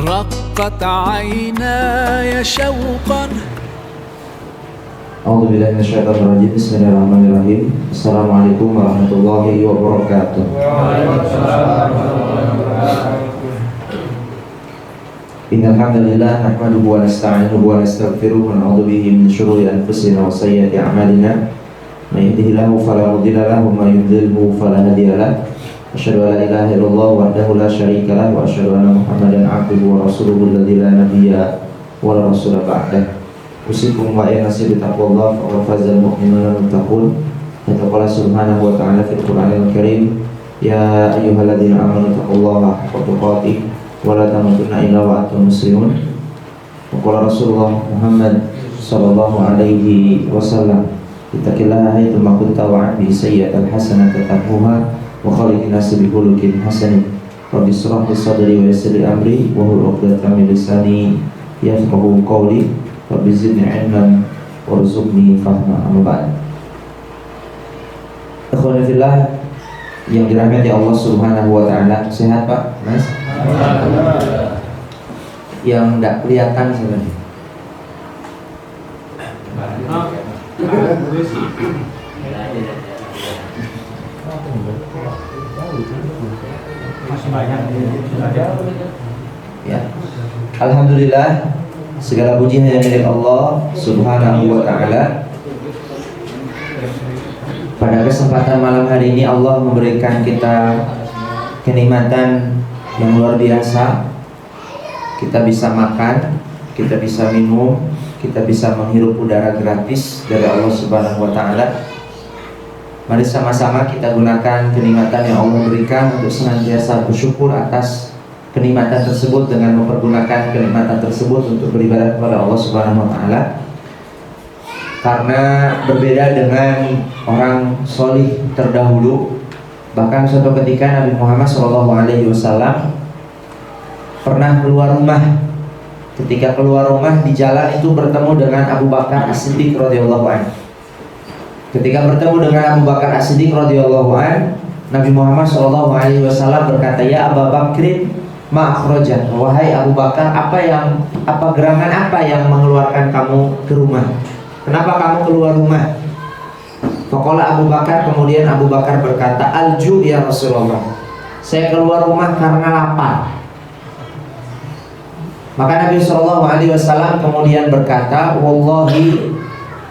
رقت عيناي شوقا. أعوذ بالله من الشيطان الرجيم. بسم الله الرحمن الرحيم. Assalamualaikum warahmatullahi wabarakatuh. Innal hamdalillah nahmaduhu wa nasta'inuhu wa nastaghfiruh wa na'udzu bihi min shururi anfusina wa sayyiati a'malina. May yahdihillahu fala mudilla lahu wa may yudlilhu fala hadiya lahu. Asyhadu an la ilaha illallah wahdahu la syarika lahu wa asyhadu anna Muhammadan 'abduhu wa rasuluhu alladzi la nabiyya wa la rasula ba'dahu. Usikum wa nasi bi taqwallah fa fazal mu'minuna muttaqun. Qala subhanahu wa ta'ala fil Qur'anil Karim, ya ayyuhalladzina amanu taqullaha haqqa tuqatih wa la tamutunna illa wa antum muslimun. Qala Rasulullah Muhammad sallallahu alaihi wasallam, ittaqillaha haitsu ma kunta wa bi sayyi'atil hasanati tamhuha wa khaliqin nasi bi khuluqin hasanin. Rabbi shrah li sadri wa yassir li amri wa hlul 'uqdatam min lisani yafqahu qawli. Rabbi zidni ilman warzuqni fahma. Amma ba'd. Ikhwani fillah yang dirahmati Allah Subhanahu wa taala, sehat Pak? Mas? Yang enggak kelihatan sebenarnya. Masih banyak Ya. Alhamdulillah, segala puji hanya milik Allah Subhanahu wa ta'ala. Pada kesempatan malam hari ini Allah memberikan kita kenikmatan yang luar biasa. Kita bisa makan, kita bisa minum, kita bisa menghirup udara gratis dari Allah Subhanahu wa ta'ala. Mari sama-sama kita gunakan kenikmatan yang Allah berikan untuk senantiasa bersyukur atas kenikmatan tersebut dengan mempergunakan kenikmatan tersebut untuk beribadah kepada Allah Subhanahu wa taala. Karena berbeda dengan orang solih terdahulu, bahkan suatu ketika Nabi Muhammad SAW pernah keluar rumah. Ketika keluar rumah di jalan itu bertemu dengan Abu Bakar As-Siddiq radhiyallahu anhu. Ketika bertemu dengan Abu Bakar As-Siddiq radhiyallahu anhu, Nabi Muhammad SAW berkata, "Ya Abu Bakrin, ma akhrajak." Wahai Abu Bakar, apa gerangan apa yang mengeluarkan kamu ke rumah? Kenapa kamu keluar rumah? Faqala Abu Bakar, kemudian Abu Bakar berkata, "Alju ya Rasulullah." Saya keluar rumah karena lapar. Maka Nabi SAW kemudian berkata, "Wallahi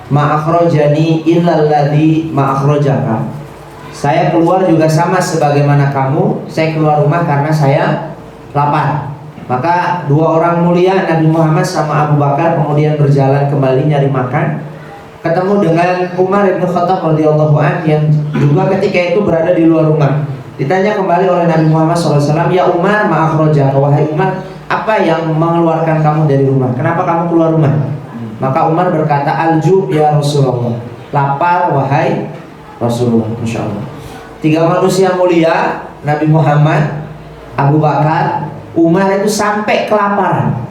ma akhrajani illa alladhi ma akhrajaka." Saya keluar juga sama sebagaimana kamu. Saya keluar rumah karena saya lapar. Maka dua orang mulia Nabi Muhammad sama Abu Bakar kemudian berjalan kembali nyari makan. Ketemu dengan Umar bin Khattab radhiyallahu anhu yang juga ketika itu berada di luar rumah. Ditanya kembali oleh Nabi Muhammad SAW, "Ya Umar, ma akhrajaka." Wahai Umar, apa yang mengeluarkan kamu dari rumah? Kenapa kamu keluar rumah? Maka Umar berkata, "Alju ya Rasulullah." Lapar wahai Rasulullah. Masya Allah. Tiga manusia mulia, Nabi Muhammad, Abu Bakar, Umar itu sampai kelaparan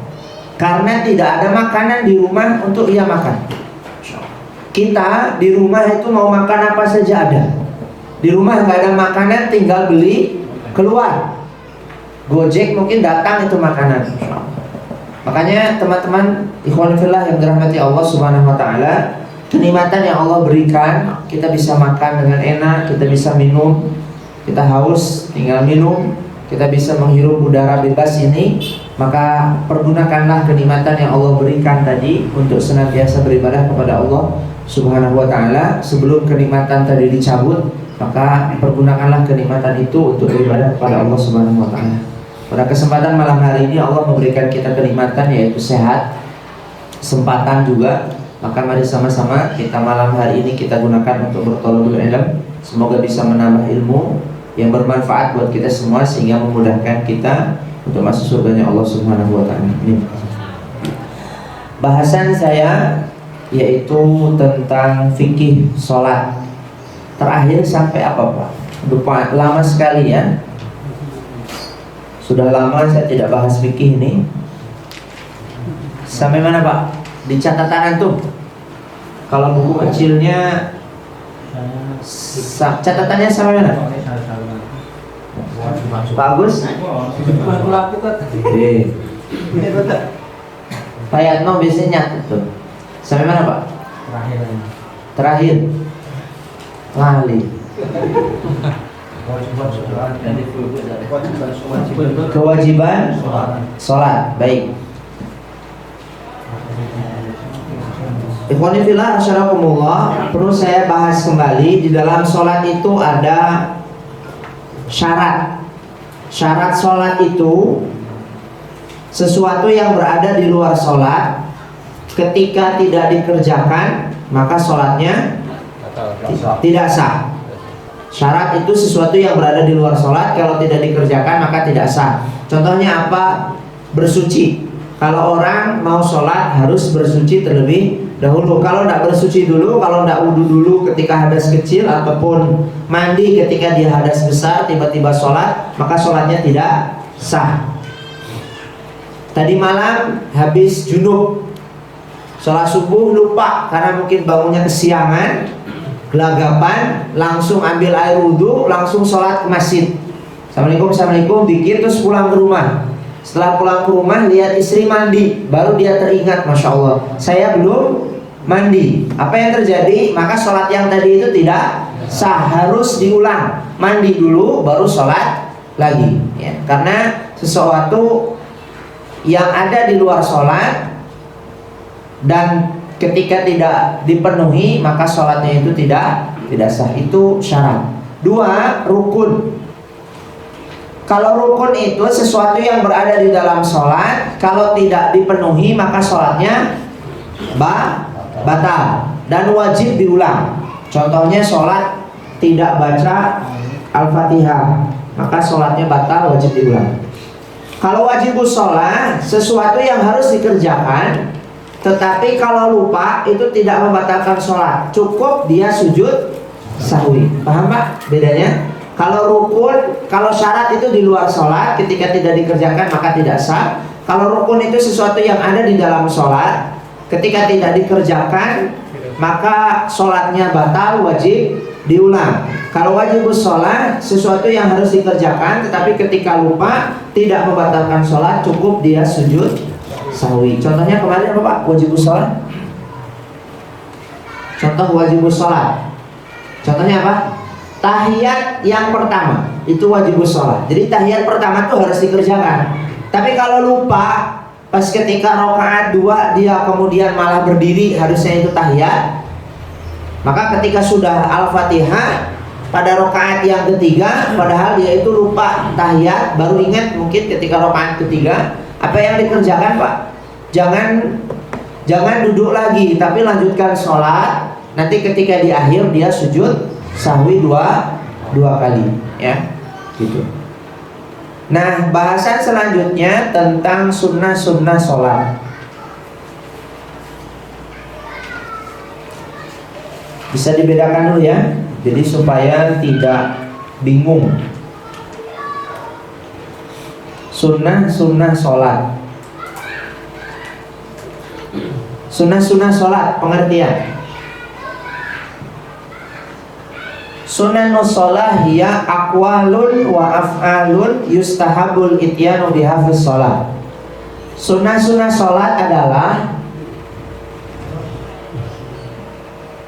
karena tidak ada makanan di rumah untuk ia makan. Kita di rumah itu mau makan apa saja ada. Di rumah nggak ada makanan, tinggal beli keluar. Gojek mungkin datang itu makanan. Makanya teman-teman ikhwan fillah yang dirahmati Allah Subhanahu wa taala, kenikmatan yang Allah berikan, kita bisa makan dengan enak, kita bisa minum, kita haus tinggal minum, kita bisa menghirup udara bebas ini. Maka pergunakanlah kenikmatan yang Allah berikan tadi untuk senantiasa beribadah kepada Allah Subhanahu wa taala. Sebelum kenikmatan tadi dicabut, maka pergunakanlah kenikmatan itu untuk beribadah kepada Allah Subhanahu wa taala. Pada kesempatan malam hari ini Allah memberikan kita kenikmatan yaitu sehat, kesempatan juga. Maka mari sama-sama kita malam hari ini kita gunakan untuk bertolong ilmu. Semoga bisa menambah ilmu yang bermanfaat buat kita semua sehingga memudahkan kita untuk masuk surganya Allah Subhanahu wa taala. Bahasan saya yaitu tentang fikih sholat. Terakhir sampai apa Pak? Lupa, lama sekali ya. Sudah lama saya tidak bahas fikih ini. Sampai mana Pak? Di catatan antum. Kalau buku kecilnya catatannya sampai mana? Bagus. Pak Yatno biasanya nyatet tuh. Sampai mana Pak? Terakhir. Lali. Kewajiban sholat. Baik. Ikhwani fillah asyarakumullah, perlu saya bahas kembali. Di dalam sholat itu ada syarat. Syarat sholat itu sesuatu yang berada di luar sholat, ketika tidak dikerjakan maka sholatnya tidak sah. Syarat itu sesuatu yang berada di luar sholat, kalau tidak dikerjakan maka tidak sah. Contohnya apa? Bersuci. Kalau orang mau sholat harus bersuci terlebih dahulu. Kalau tidak bersuci dulu, kalau tidak wudhu dulu ketika hadas kecil, ataupun mandi ketika dia hadas besar tiba-tiba sholat, maka sholatnya tidak sah. Tadi malam habis junub, sholat subuh lupa karena mungkin bangunnya kesiangan, gelagapan, langsung ambil air wudhu, langsung sholat ke masjid. Assalamualaikum, dikir, terus pulang ke rumah. Setelah pulang ke rumah lihat istri mandi, baru dia teringat, Masya Allah, saya belum mandi. Apa yang terjadi? Maka sholat yang tadi itu tidak sah, harus diulang. Mandi dulu baru sholat lagi ya. Karena sesuatu yang ada di luar sholat dan ketika tidak dipenuhi maka sholatnya itu tidak sah. Itu syarat. 2, rukun. Kalau rukun itu sesuatu yang berada di dalam sholat, kalau tidak dipenuhi maka sholatnya batal dan wajib diulang. Contohnya sholat tidak baca Al-Fatihah, maka sholatnya batal, wajib diulang. Kalau wajibus sholat, sesuatu yang harus dikerjakan, tetapi kalau lupa itu tidak membatalkan sholat, cukup dia sujud sahwi. Paham Pak bedanya? Kalau rukun, kalau syarat itu di luar sholat, ketika tidak dikerjakan maka tidak sah. Kalau rukun itu sesuatu yang ada di dalam sholat, ketika tidak dikerjakan maka sholatnya batal, wajib diulang. Kalau wajibus sholat, sesuatu yang harus dikerjakan tetapi ketika lupa tidak membatalkan sholat, cukup dia sujud sahwi. Contohnya kemarin apa Pak? Wajibus sholat. Contoh wajibus sholat, contohnya apa? Tahiyat yang pertama itu wajibus sholat. Jadi tahiyat pertama itu harus dikerjakan. Tapi kalau lupa, pas ketika rakaat 2 dia kemudian malah berdiri, harusnya itu tahiyat, maka ketika sudah Al-Fatihah pada rakaat yang ketiga, padahal dia itu lupa tahiyat, baru ingat mungkin ketika rakaat ketiga, apa yang dikerjakan Pak? Jangan duduk lagi, tapi lanjutkan sholat. Nanti ketika di akhir dia sujud sahwi dua kali ya, gitu. Nah, bahasan selanjutnya tentang sunnah-sunnah sholat. Bisa dibedakan dulu ya, jadi supaya tidak bingung. Sunnah-sunnah sholat. Sunnah-sunnah sholat, pengertian. Sunnanus sholah hiya aqwalun wa af'alun yustahabul ityanu bihafiz sholat. Sunnah-sunnah sholat adalah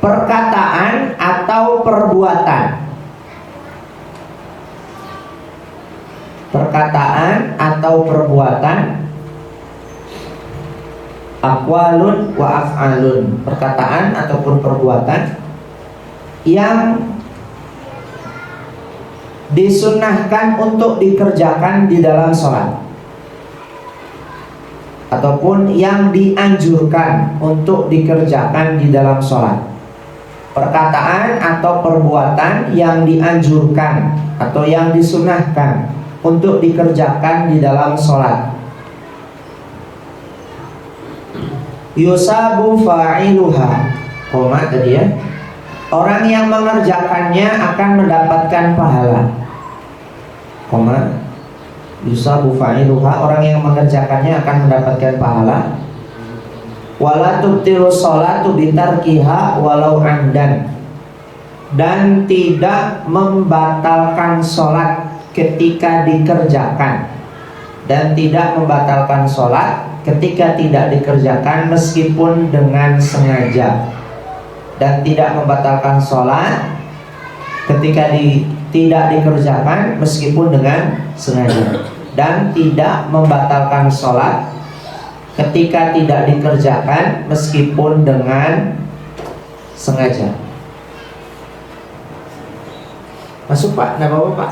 perkataan atau perbuatan. Perkataan atau perbuatan. Aqwalun wa af'alun, perkataan ataupun perbuatan yang disunnahkan untuk dikerjakan di dalam sholat, ataupun yang dianjurkan untuk dikerjakan di dalam sholat. Perkataan atau perbuatan yang dianjurkan atau yang disunnahkan untuk dikerjakan di dalam sholat. Yusabu fa'iluha, koma tadi ya, orang yang mengerjakannya akan mendapatkan pahala. Yusabu fa'iluha, orang yang mengerjakannya akan mendapatkan pahala. Wala tubtilu sholatu bitarkiha walau amdan, dan tidak membatalkan sholat ketika dikerjakan, dan tidak membatalkan sholat ketika tidak dikerjakan meskipun dengan sengaja, dan tidak membatalkan sholat ketika tidak dikerjakan meskipun dengan sengaja, dan tidak membatalkan sholat ketika tidak dikerjakan meskipun dengan sengaja. Masuk Pak, nggak apa-apa Pak.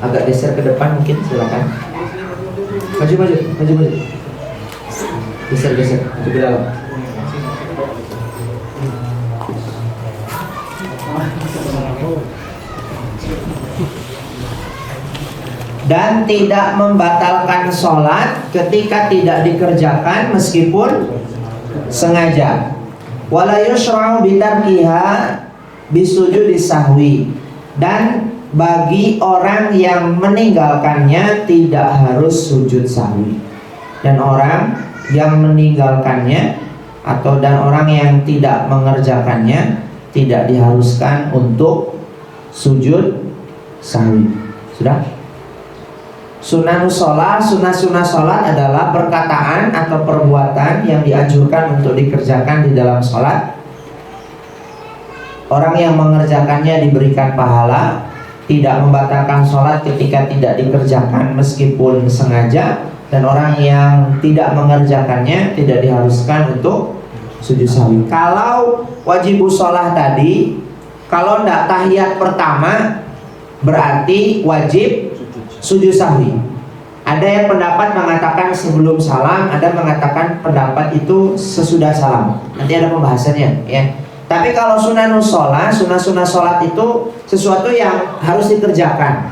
Agak geser ke depan mungkin, silakan. Maju. Geser, maju ke dalam. Dan tidak membatalkan sholat ketika tidak dikerjakan meskipun sengaja. Wala yushra'u bitarkiha bisujudi sahwi, dan bagi orang yang meninggalkannya tidak harus sujud sahwi, dan orang yang meninggalkannya dan orang yang tidak mengerjakannya tidak diharuskan untuk sujud sahwi. Sudah? Sunnah sholat adalah perkataan atau perbuatan yang dianjurkan untuk dikerjakan di dalam sholat. Orang yang mengerjakannya diberikan pahala, tidak membatalkan sholat ketika tidak dikerjakan meskipun sengaja, dan orang yang tidak mengerjakannya tidak diharuskan untuk sujud sahwi. Kalau wajib sholat tadi, kalau tidak tahiyat pertama berarti wajib sujud sahwi. Ada yang pendapat mengatakan sebelum salam, ada mengatakan pendapat itu sesudah salam. Nanti ada pembahasannya ya. Tapi kalau sunnah sholat itu sesuatu yang harus dikerjakan,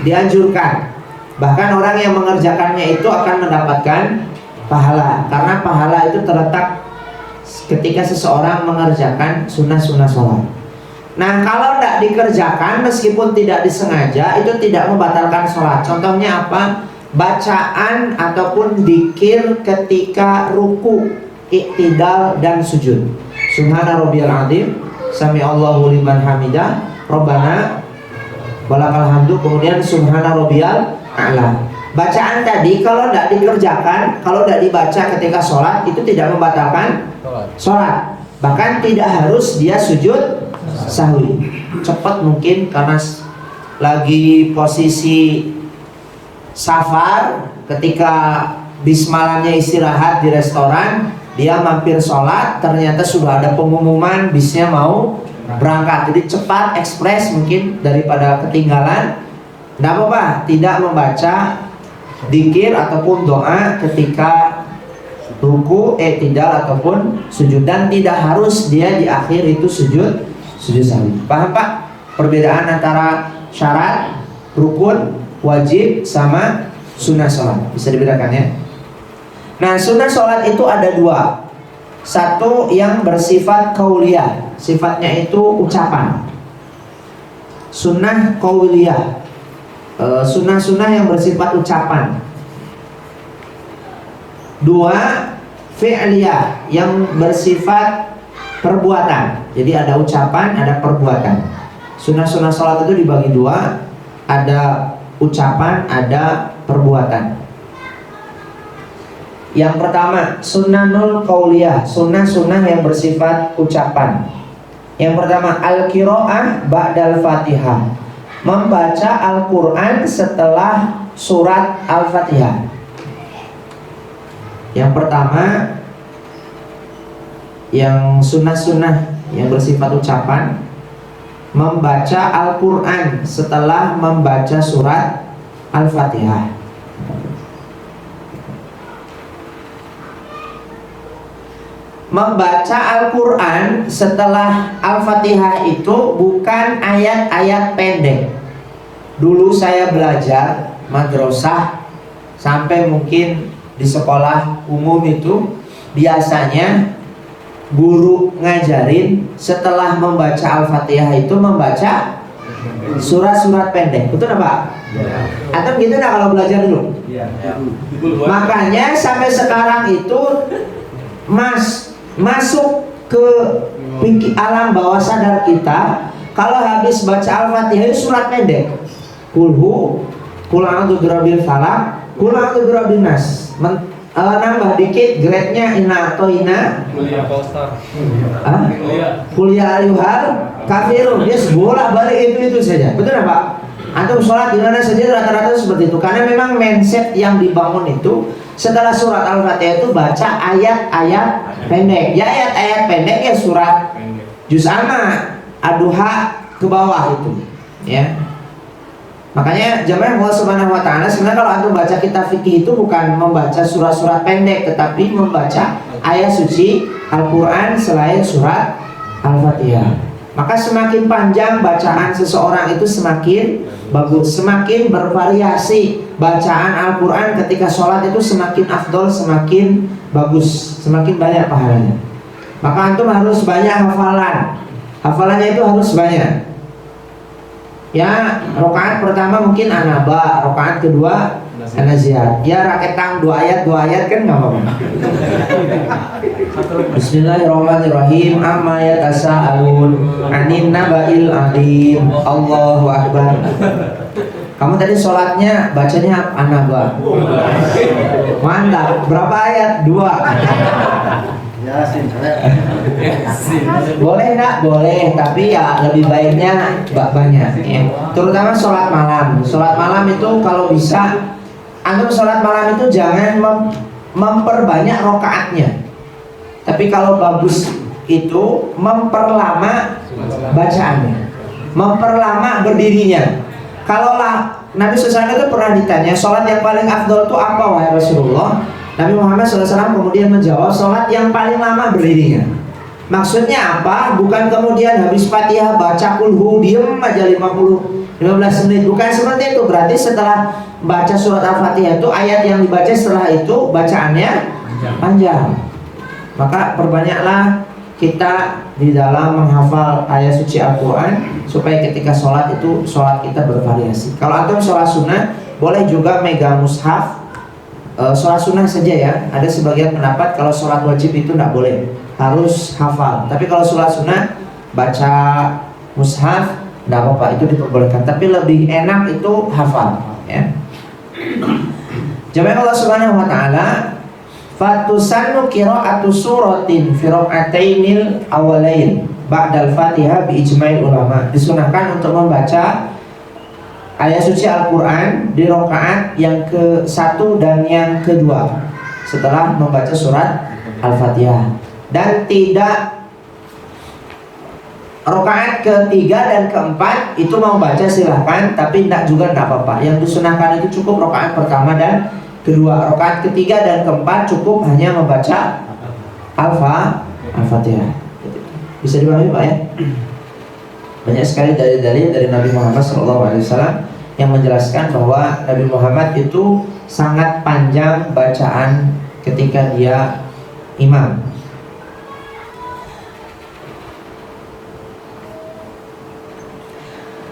dianjurkan. Bahkan orang yang mengerjakannya itu akan mendapatkan pahala, karena pahala itu terletak ketika seseorang mengerjakan sunnah sholat. Nah, kalau tidak dikerjakan meskipun tidak disengaja, itu tidak membatalkan sholat. Contohnya apa? Bacaan ataupun dzikir ketika ruku, iktidal, dan sujud. Subhana rabbiyal azim, sami Allahu liman hamidah, Rabbana walakal hamdu, kemudian subhana rabbiyal a'la. Bacaan tadi kalau tidak dikerjakan, kalau tidak dibaca ketika sholat, itu tidak membatalkan sholat. Bahkan tidak harus dia sujud sahwi. Cepat mungkin karena lagi posisi safar, ketika bis malamnya istirahat di restoran, dia mampir sholat, ternyata sudah ada pengumuman bisnya mau berangkat. Jadi cepat, ekspres mungkin daripada ketinggalan. Tidak apa-apa, tidak membaca dzikir ataupun doa ketika ruku, iktidal ataupun sujud, dan tidak harus dia di akhir itu sujud sahwi. Paham Pak? Perbedaan antara syarat, rukun, wajib sama sunnah sholat bisa dibedakan ya. Nah, sunnah sholat itu ada dua. Satu yang bersifat qauliyah, sifatnya itu ucapan. Sunnah qauliyah, sunnah-sunnah yang bersifat ucapan. Dua, fi'liyah, yang bersifat perbuatan. Jadi ada ucapan, ada perbuatan. Sunnah-sunnah sholat itu dibagi dua, ada ucapan, ada perbuatan. Yang pertama, sunnanul qauliyah, sunnah-sunnah yang bersifat ucapan. Yang pertama, al-qiraah ba'dal fatihah, membaca Al-Quran setelah surat Al-Fatihah. Yang pertama, yang sunnah-sunnah yang bersifat ucapan, membaca Al-Quran setelah membaca surat Al-Fatihah. Membaca Al-Quran setelah Al-Fatihah itu bukan ayat-ayat pendek. Dulu saya belajar madrasah sampai mungkin di sekolah umum itu biasanya guru ngajarin setelah membaca Al-Fatihah itu membaca surat-surat pendek. Betul nggak Pak? Ya. Atau gitu nggak kalau belajar dulu? Ya. Makanya sampai sekarang itu masuk ke alam bawah sadar kita, Kalau habis baca Al-Fatihah itu surat pendek. Kulhu, Qul a'udzu birabbil falaq, Qul a'udzu birabbin nas. Nambah dikit grade-nya Inna Atoina Kuliah Ayyuhal Kafirun. Dia bola balik itu saja. Betul nggak Pak? Antum sholat di mana saja rata-rata seperti itu. Karena memang mindset yang dibangun itu setelah surat Al-Fatihah itu baca ayat-ayat pendek. Ya ayat-ayat pendek ya surat Juz Amma, Ad-Duha ke bawah itu. Ya. Makanya jamaah Allah Subhanahu wa taala sebenarnya kalau antum baca kitab fikih itu bukan membaca surat-surat pendek tetapi membaca ayat suci Al-Qur'an selain surat Al-Fatihah. Maka semakin panjang bacaan seseorang itu semakin bagus, semakin bervariasi bacaan Al-Qur'an ketika sholat itu semakin afdol, semakin bagus, semakin banyak pahalanya. Maka antum harus banyak hafalan. Hafalannya itu harus banyak. Ya, rakaat pertama mungkin An-Naba, rakaat kedua An-Naziat. Ya raketang 2 ayat kan nggak apa-apa. Bismillahirrahmanirrahim. Amma yatasaalun 'anin naba'il 'adzim. Allahu akbar. Kamu tadi sholatnya bacanya An-Naba. Mantap. Berapa ayat? 2. Boleh enggak? Boleh, tapi ya lebih baiknya banyak ya. Terutama sholat malam. Sholat malam itu kalau bisa antum sholat malam itu jangan memperbanyak rokaatnya. Tapi kalau bagus itu memperlama bacaannya, memperlama berdirinya. Kalau Nabi SAW itu pernah ditanya sholat yang paling afdol itu apa wahai Rasulullah? Nabi Muhammad SAW kemudian menjawab sholat yang paling lama berdirinya. Maksudnya apa? Bukan kemudian habis Fatihah baca kulhu diem aja 15 menit. Bukan seperti itu. Berarti setelah baca surat Al-Fatihah itu ayat yang dibaca setelah itu bacaannya panjang. Maka perbanyaklah kita di dalam menghafal ayat suci Al-Quran supaya ketika sholat itu sholat kita bervariasi. Kalau antum sholat sunnah boleh juga megang mushaf. Sholat sunnah saja ya. Ada sebagian pendapat kalau sholat wajib itu tidak boleh, harus hafal. Tapi kalau sholat sunnah baca mushaf tidak apa-apa, itu diperbolehkan. Tapi lebih enak itu hafal ya. Jamaah Allah Subhanahu wa taala, fatusannu qira'atu suratin fi raka'atainil awalain ba'dal Fatihah bi ijma'il ulama. Disunahkan untuk membaca ayat suci Al-Quran di rakaat yang ke-1 dan yang kedua setelah membaca surat Al-Fatihah. Dan tidak rakaat ketiga dan keempat itu mau baca silahkan, tapi tidak juga tidak apa-apa. Yang disunahkan itu cukup rakaat pertama dan kedua. Rakaat ketiga dan keempat cukup hanya membaca Al-Fatihah. Bisa dipahami Pak ya? Banyak sekali dalil-dalil dari Nabi Muhammad SAW yang menjelaskan bahwa Nabi Muhammad itu sangat panjang bacaan ketika dia imam.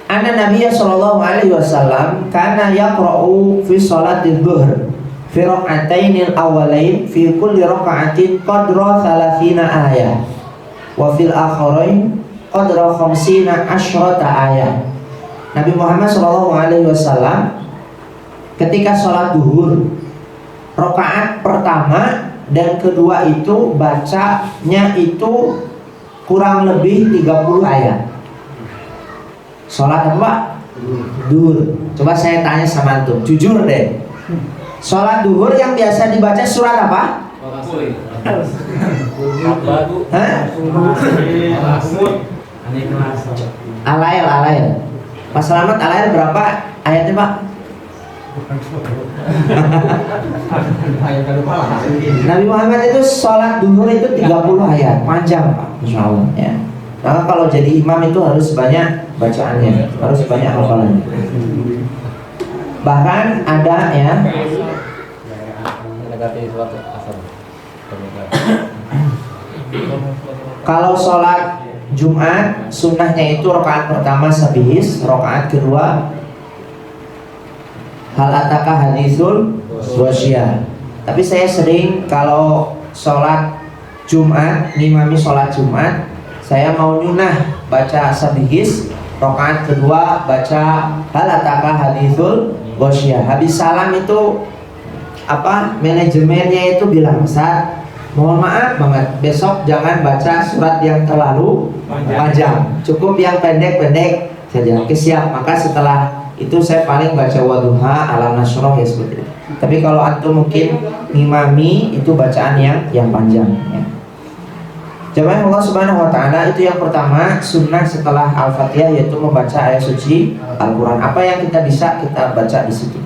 Anna Nabiya sallallahu alaihi wasallam kana yaqra'u fi salatil dhuhr fi rak'atainil awwalain fi kulli rak'atin qadra 30 ayat wa fil akhirain qadra 50 asyrata ayat. Nabi Muhammad sallallahu alaihi wasallam ketika sholat duhur rakaat pertama dan kedua itu bacanya itu kurang lebih 30 ayat. Sholat apa? Duhur. Coba saya tanya sama antum, jujur deh. Sholat duhur yang biasa dibaca surat apa? Hah? Alail. Pak Selamat, alail berapa ayatnya Pak? Nabi Muhammad itu sholat duhur itu 30 ayat, panjang Pak, Masya Allah ya. Maka kalau jadi imam itu harus banyak bacaannya, harus banyak hafalannya. Bahkan ada ya, kalau sholat Jumat sunnahnya itu rakaat pertama sabihis, rakaat kedua hal ataka hadisul wasyiyah. Tapi saya sering kalau sholat Jumat, ngimami sholat Jumat, saya mau nyunah baca sabihis Rakaat kedua baca hal ataka haditsul ghasyiyah. Habis salam itu manajemennya itu bilang, Ustaz, mohon maaf banget, besok jangan baca surat yang terlalu panjang, cukup yang pendek-pendek saja. Oke, siap. Maka setelah itu saya paling baca Wadduha, Alam Nasroh, ya seperti itu. Tapi kalau antum mungkin ngimami itu bacaan yang panjang ya. Jamaah Allah Subhanahu wa taala, itu yang pertama sunnah setelah Al-Fatihah, yaitu membaca ayat suci Al-Qur'an. Apa yang kita bisa kita baca di situ.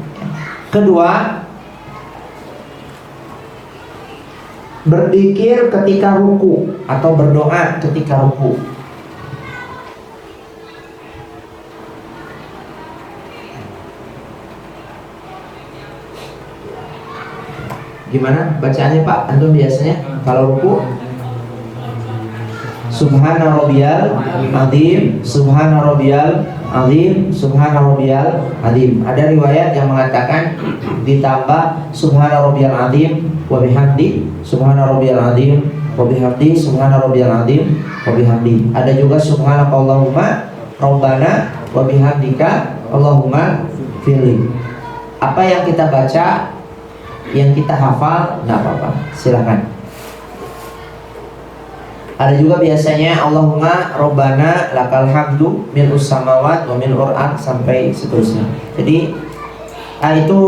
Kedua, berzikir ketika ruku atau berdoa ketika ruku. Gimana bacaannya Pak? Antum biasanya kalau ruku? Subhana rabbiyal azim, subhana rabbiyal azim, subhana rabbiyal azim. Ada riwayat yang mengatakan ditambah subhana rabbiyal azim wa bihamdi, subhana rabbiyal azim wa bihamdi, subhana rabbiyal azim wa bihamdi. Ada juga subhanakallahumma rabbana wa bihamdika allahumma firli. Apa yang kita baca, yang kita hafal, enggak apa-apa, silakan. Ada juga biasanya Allahumma Rabbana lakal hamdu mil'us samawat wa mil'ul ard sampai seterusnya. Jadi itu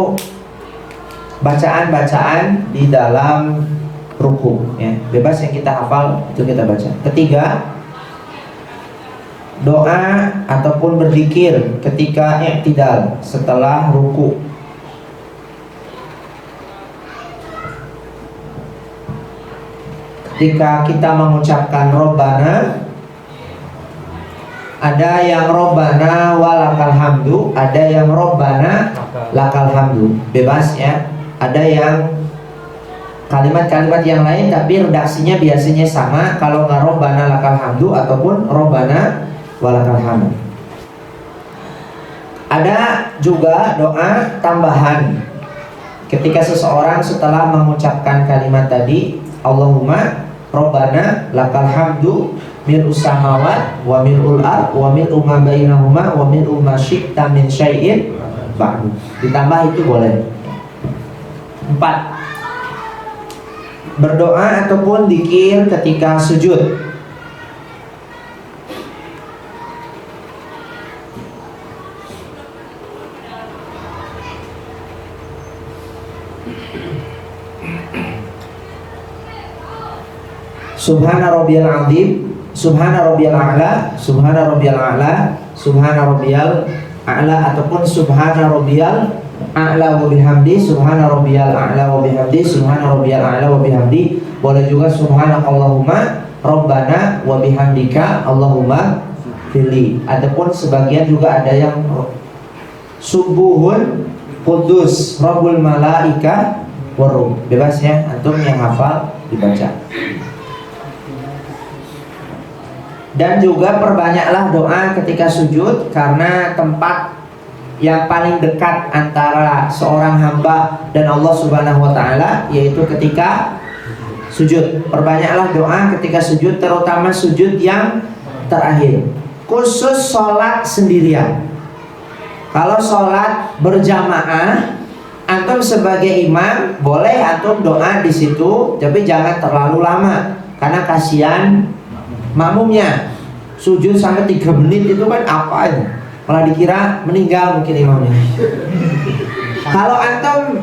bacaan-bacaan di dalam ruku ya. Bebas yang kita hafal itu kita baca. Ketiga, doa ataupun berzikir ketika i'tidal setelah ruku. Ketika kita mengucapkan Robbana, ada yang Robbana walakal hamdu, ada yang Robbana lakal hamdu. Bebas ya. Ada yang kalimat-kalimat yang lain tapi redaksinya biasanya sama. Kalau nggak Robbana lakal hamdu ataupun Robbana walakal hamdu. Ada juga doa tambahan ketika seseorang setelah mengucapkan kalimat tadi, Allahumma Rabbana lakal hamdu mil'us samawat wa mil'ul ard wa mil'u ma bainahuma wa mil'u ma syi'ta min syai'in ba'du. Ditambah itu boleh. 4. Berdoa ataupun dzikir ketika sujud. Subhana rabbiyal azim, subhana rabbiyal a'la, subhana rabbiyal a'la, subhana rabbiyal a'la, ataupun subhana rabbiyal a'la wa bihamdi, subhana rabbiyal a'la wa bihamdi, subhana rabbiyal a'la wa bihamdi. Boleh juga subhanakallahumma rabbana wa bihamdika allahumma firli. Ataupun sebagian juga ada yang subuhun qudus rabbul malaika waruh. Bebas ya, antum yang hafal dibaca. Dan juga perbanyaklah doa ketika sujud, karena tempat yang paling dekat antara seorang hamba dan Allah Subhanahu wa taala yaitu ketika sujud. Perbanyaklah doa ketika sujud, terutama sujud yang terakhir. Khusus sholat sendirian. Kalau sholat berjamaah, antum sebagai imam boleh antum doa di situ, tapi jangan terlalu lama karena kasihan makmumnya. Sujud sampai 3 menit itu kan apa itu? Malah dikira meninggal mungkin imamnya. Kalau antum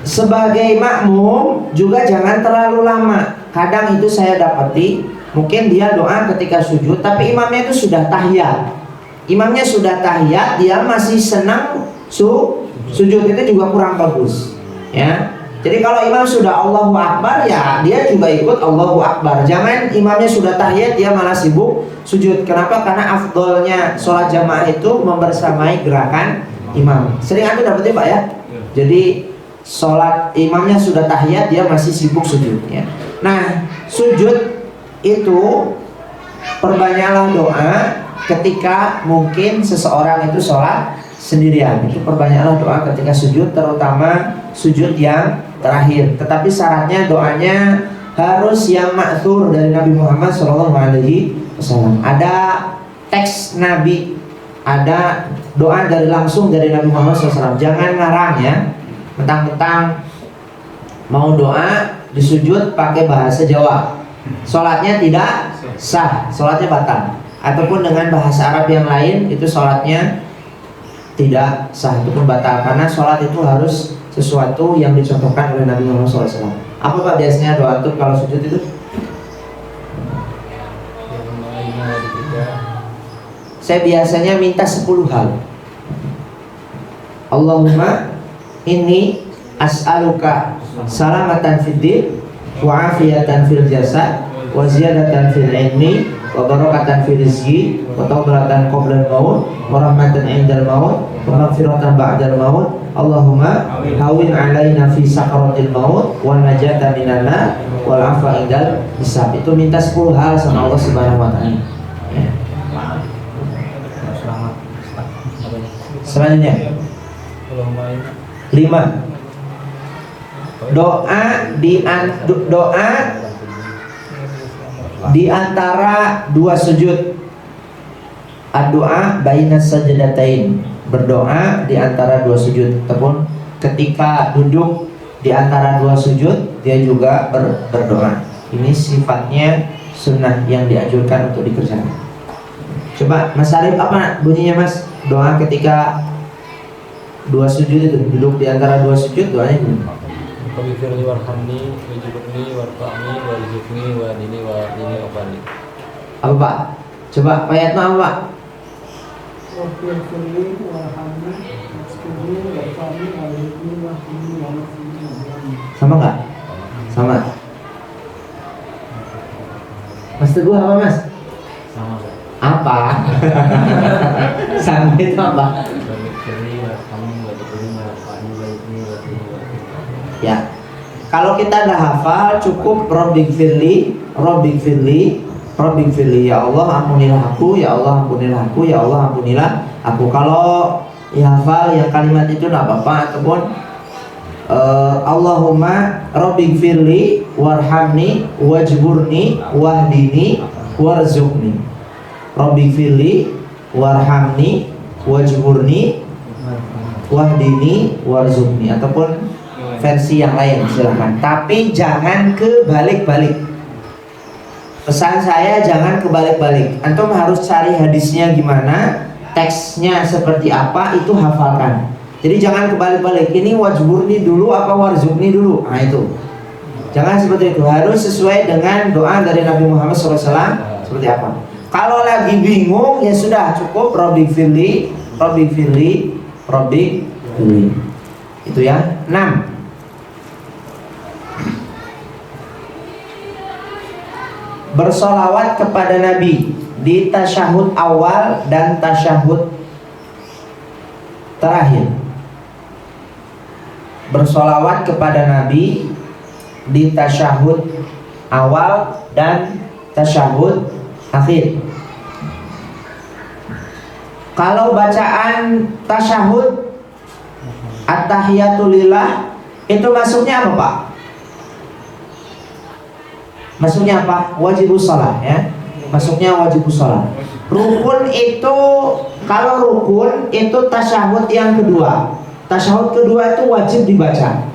sebagai makmum juga jangan terlalu lama. Kadang itu saya dapati, mungkin dia doa ketika sujud tapi imamnya itu sudah tahiyat. Imamnya sudah tahiyat, dia masih senang sujud, itu juga kurang bagus. Ya. Jadi kalau imam sudah Allahu Akbar, ya dia juga ikut Allahu Akbar. Jangan imamnya sudah tahiyat dia malah sibuk sujud. Kenapa? Karena afdolnya sholat jamaah itu membersamai gerakan imam. Sering antum dapetin Pak ya? Jadi sholat imamnya sudah tahiyat, dia masih sibuk sujud ya. Nah, sujud itu perbanyaklah doa ketika mungkin seseorang itu sholat sendirian. Itu perbanyaklah doa ketika sujud, terutama sujud yang terakhir. Tetapi syaratnya doanya harus yang ma'thur dari Nabi Muhammad SAW. Ada teks Nabi ada doa dari langsung dari Nabi Muhammad SAW. Jangan ngarang ya, mentang-mentang mau doa di sujud pakai bahasa Jawa, sholatnya tidak sah, sholatnya batal. Ataupun dengan bahasa Arab yang lain, itu sholatnya tidak sah, itu pun batal. Karena sholat itu harus sesuatu yang dicontohkan oleh Nabi Muhammad SAW. Apa Pak biasanya doa tuh kalau sujud itu? Saya biasanya minta 10 hal. Allahumma inni as'aluka salamatan fid din wa afiyatan fil jasad wa ziyadatan fil ilmi wa barakatan fil rizqi wa tawbatan qabla al-maut wa rahmatan 'indal maut wa maghfiratan ba'dal maut. Allahumma hawin 'alaina fi sakaratil maut wa najata minan nar wal 'afwa 'indal hisab. Itu minta 10 hal sama Allah Subhanahu wa taala. Selanjutnya 5. Doa di antara dua sujud. Doa bainas sajdatain, berdoa di antara dua sujud. Ataupun ketika duduk di antara dua sujud dia juga berdoa. Ini sifatnya sunnah yang dianjurkan untuk dikerjakan. Coba Mas Arif, apa bunyinya Mas? Doa ketika dua sujud itu, duduk di antara dua sujud, doanya gimana? Waghfirli warhamni wajibni warfa'ni warzuqni wahdini wa'afini. Apa Pak? Coba Pak Yatma apa Pak? Waghfirli warhamni wajibni warfa'ni warzuqni wahdini wa'afini. Sama nggak? Sama. Mas Teguh apa Mas? Sama. Apa? Sama itu apa? Waghfirli warhamni wajibni warfa'ni warzuqni wahdini wa'afini. Ya. Kalau kita dah hafal cukup Rabbighfirli, ya Allah ampunilah aku, ya Allah ampunilah aku, ya Allah ampunilah aku. Kalau ya hafal yang kalimat itu enggak apa-apa. Ataupun Allahumma Rabbighfirli warhamni wajburni wahdini warzuqni. Rabbighfirli warhamni wajburni wahdini warzuqni. Ataupun versi yang lain silahkan. Tapi jangan kebalik-balik. Pesan saya jangan kebalik-balik. Antum harus cari hadisnya gimana, teksnya seperti apa, itu hafalkan. Jadi jangan kebalik-balik. Ini wajburni dulu apa warzuqni dulu. Nah itu. Jangan seperti itu. Harus sesuai dengan doa dari Nabi Muhammad SAW seperti apa. Kalau lagi bingung ya sudah cukup Rabbighfirli. Itu ya. 6. Bersolawat kepada Nabi di tasyahud awal dan tasyahud terakhir. Bersolawat kepada Nabi di tasyahud awal dan tasyahud akhir. Kalau bacaan tasyahud at-tahiyatulillah itu masuknya apa Pak? Masuknya apa? Wajibus shalah ya. Masuknya wajibus shalah. Rukun itu, kalau rukun itu tasyahud yang kedua. Tasyahud kedua itu wajib dibaca.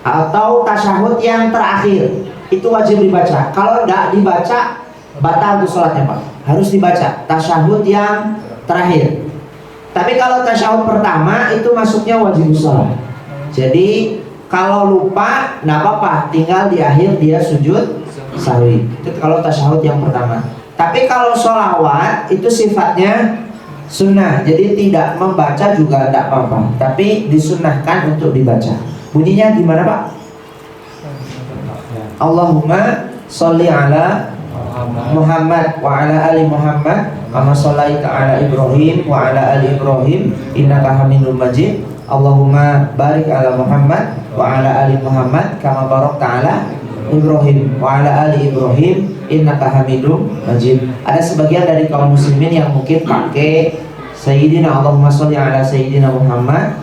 Atau tasyahud yang terakhir itu wajib dibaca. Kalau tidak dibaca batal tuh sholatnya Pak. Harus dibaca tasyahud yang terakhir. Tapi kalau tasyahud pertama itu masuknya wajibus shalah. Jadi kalau lupa nggak apa-apa, tinggal di akhir dia sujud sahwi. Itu kalau tasyahud yang pertama. Tapi kalau sholawat itu sifatnya sunnah, jadi tidak membaca juga tidak apa-apa, tapi disunnahkan untuk dibaca. Bunyinya gimana Pak? Allahumma sholli ala Muhammad wa ala ali Muhammad kama shallaita ala Ibrahim wa ala ali Ibrahim innaka Hamidum Majid. Allahumma barik ala Muhammad wa ala ali Muhammad kama barakta ala Ibrahim wa ala ali Ibrahim innaka Hamidum Majid. Ada sebagian dari kaum muslimin yang mungkin pakai Sayyidina Allahumma sholli ala Sayyidina Muhammad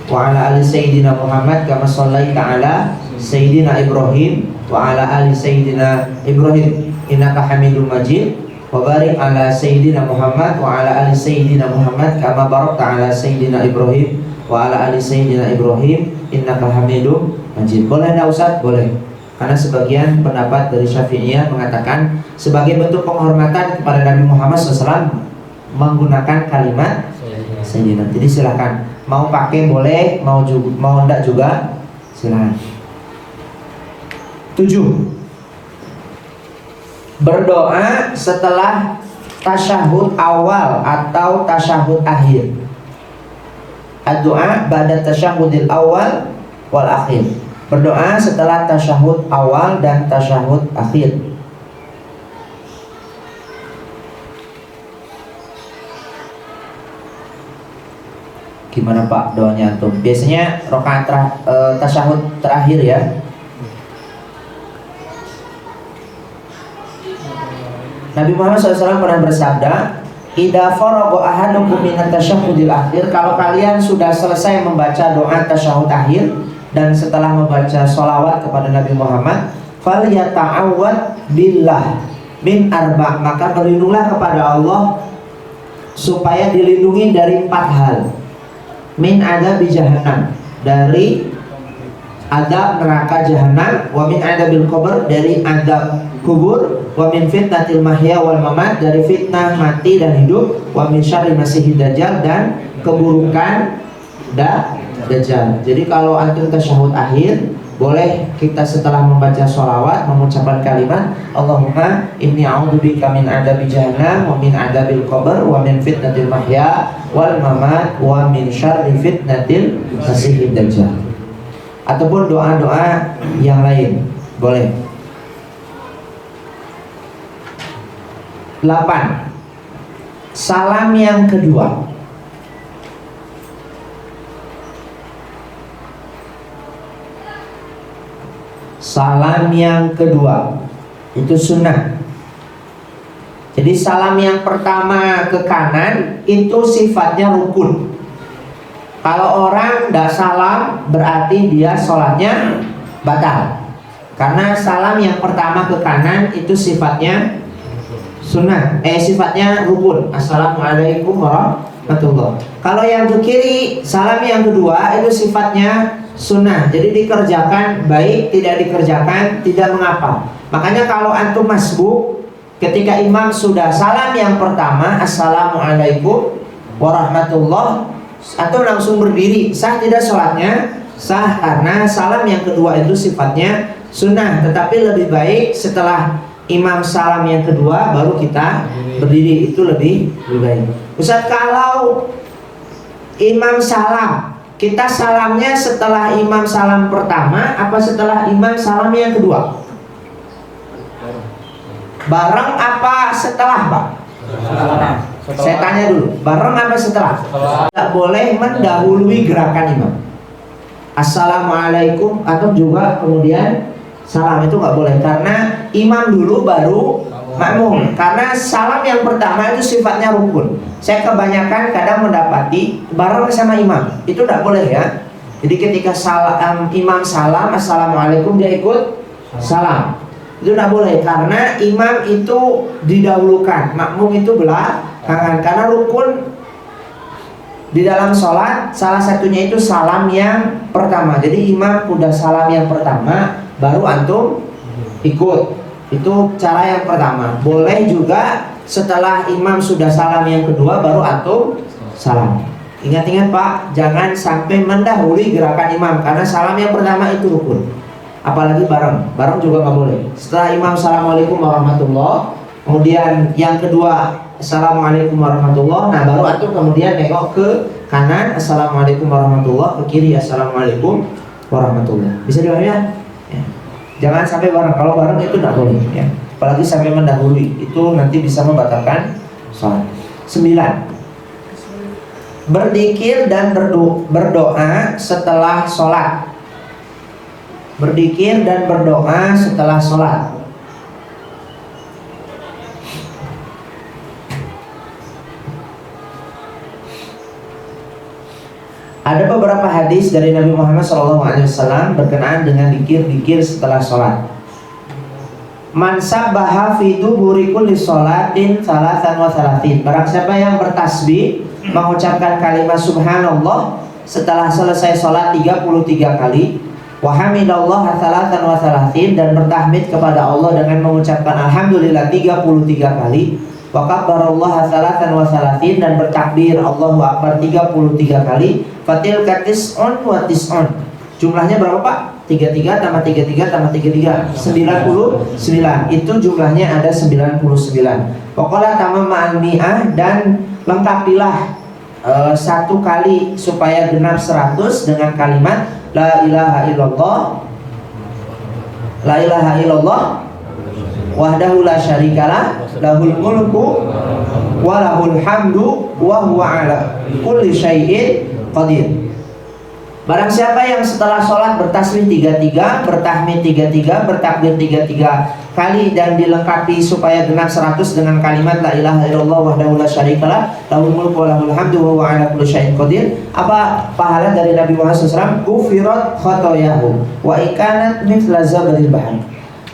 wa ala ali Sayyidina Muhammad kama shallaita ala Sayyidina Ibrahim wa ala ali Sayyidina Ibrahim innaka Hamidum Majid. wa barik ala sayyidina Muhammad wa ala ali sayyidina Muhammad kama barakta ala sayyidina Ibrahim wa ala ali sayyidina Ibrahim innaka Hamidum Majid. Boleh enggak Ustaz? Boleh. Karena sebagian pendapat dari Syafi'iyah mengatakan sebagai bentuk penghormatan kepada Nabi Muhammad SAW menggunakan kalimat sayyidina. Jadi silakan, mau pakai boleh, mau enggak juga silakan. 7. Berdoa setelah tasyahud awal atau tasyahud akhir. Ad-du'a ba'da tasyahudil awal wal akhir. Berdoa setelah tasyahud awal dan tasyahud akhir. Gimana Pak doanya tuh? Biasanya rakaat tasyahud terakhir ya. Nabi Muhammad SAW pernah bersabda, "Idza faragha ahadukum minat tasyahhudil akhir," kalau kalian sudah selesai membaca doa tasyahud akhir dan setelah membaca sholawat kepada Nabi Muhammad, falyata'awwad billah min arba', maka berlindunglah kepada Allah supaya dilindungi dari 4 hal. Min adabi jahannam, dari adab neraka jahanam, wa min adabil qabr, dari adab kubur, wa min fitnatil mahya wal mamat, dari fitnah mati dan hidup, wa min syarri masihid dajjal, dan keburukan dajjal. Jadi kalau antum tasyahud akhir, boleh kita setelah membaca sholawat mengucapkan kalimat Allahumma inni a'udzubika min adabi jahannam wa min adabil qabr wa min fitnatil mahya wal mamat wa min syarri fitnatil masihid dajjal. Ataupun doa-doa yang lain boleh. 8. Salam yang kedua. Salam yang kedua itu sunnah. Jadi salam yang pertama ke kanan itu sifatnya rukun. Kalau orang tidak salam berarti dia sholatnya batal. Karena salam yang pertama ke kanan itu sifatnya sunnah, sifatnya rukun. Assalamualaikum warahmatullahi. Kalau yang ke kiri, salam yang kedua itu sifatnya sunnah. Jadi dikerjakan baik, tidak dikerjakan tidak mengapa. Makanya kalau antum masbuk, ketika imam sudah salam yang pertama Assalamualaikum warahmatullahi, atau langsung berdiri, sah tidak sholatnya? Sah, karena salam yang kedua itu sifatnya sunnah. Tetapi lebih baik setelah imam salam yang kedua baru kita berdiri, itu lebih baik. Ustaz, kalau imam salam, kita salamnya setelah imam salam pertama apa setelah imam salam yang kedua? Bareng apa setelah, Pak? Saya tanya dulu, bareng apa setelah? Tidak boleh mendahului gerakan imam. Assalamualaikum atau juga kemudian salam, itu nggak boleh, karena imam dulu baru makmum. Karena salam yang pertama itu sifatnya rukun. Saya kebanyakan kadang mendapati bareng sama imam, itu tidak boleh ya. Jadi ketika imam salam Assalamualaikum dia ikut salam, itu tidak boleh, karena imam itu didahulukan, makmum itu belakangan. Karena rukun di dalam sholat salah satunya itu salam yang pertama. Jadi imam udah salam yang pertama baru antum ikut. Itu cara yang pertama. Boleh juga setelah imam sudah salam yang kedua baru antum salam. Ingat-ingat Pak, jangan sampai mendahului gerakan imam, karena salam yang pertama itu rukun. Apalagi bareng juga nggak boleh. Setelah imam Assalamualaikum warahmatullahi, kemudian yang kedua Assalamualaikum warahmatullahi, nah baru antum kemudian nengok ke kanan Assalamualaikum warahmatullahi, ke kiri Assalamualaikum warahmatullahi. Bisa dipahami ya? Jangan sampai bareng. Kalau bareng itu tidak boleh ya. Apalagi sampai mendahului, itu nanti bisa membatalkan sholat. 9. Berzikir dan berdoa setelah sholat. Berzikir dan berdoa setelah sholat. Ada beberapa hadis dari Nabi Muhammad SAW berkenaan dengan zikir-zikir setelah sholat. Man sabbaha fi duburi kulli sholatin salatan wa salatin. Barang siapa yang bertasbih mengucapkan kalimat subhanallah setelah selesai sholat 33 kali, wa hamidallah salatan wa salatin, dan bertahmid kepada Allah dengan mengucapkan alhamdulillah 33 kali, wa kabbarallaha salatan wa salatin, dan bertakbir Allahu akbar 33 kali, fatil katis'un wa tis'un. Jumlahnya berapa Pak? 33 tambah 33 tambah 33 99. Itu jumlahnya ada 99. Pokoknya tamam ma'al mi'ah, dan lengkapilah satu kali supaya genap 100 dengan kalimat la ilaha illallah, la ilaha illallah wahdahu la syarikalah, lahul mulku wa lahul hamdu wa huwa ala kulli syai'in qadir. Barang siapa yang setelah sholat bertasbih 33, bertahmid 33, bertakbir 33 kali, dan dilengkapi supaya genap 100 dengan kalimat la ilaha illallah wahdahu la syarikalah, lahul mulku wa lahul hamdu wa huwa ala kulli syai'in qadir. Apa pahala dari Nabi Muhammad SAW? Kufirat khotoyahu wa ikanat mithla zabadil bahri.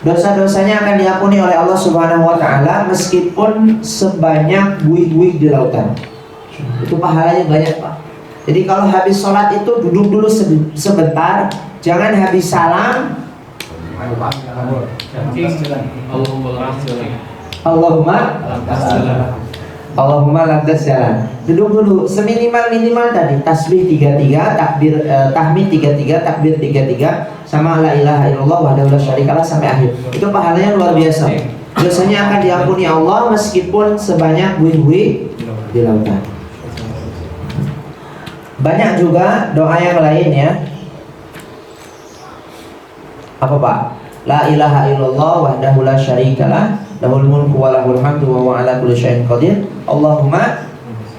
Dosa-dosanya akan diampuni oleh Allah Subhanahu wa taala meskipun sebanyak buih-buih di lautan. Itu pahalanya banyak, Pak. Jadi kalau habis sholat itu duduk dulu sebentar, jangan habis salam Allahumma lantas jalan. Duduk dulu seminimal-minimal tadi tasbih 33, takbir tahmid 33, takbir 33, sama la ilaha illallah wahdahu la syarikalah sampai akhir. Itu pahalanya luar biasa. Dosanya akan diampuni Allah meskipun sebanyak buih-buih di lautan. Banyak juga doa yang lain ya. Apa Pak? La ilaha illallah wahdahu la syarikalah, lahul mulku wa lahul hamdu wa huwa ala kulli syai'in qadir. Allahumma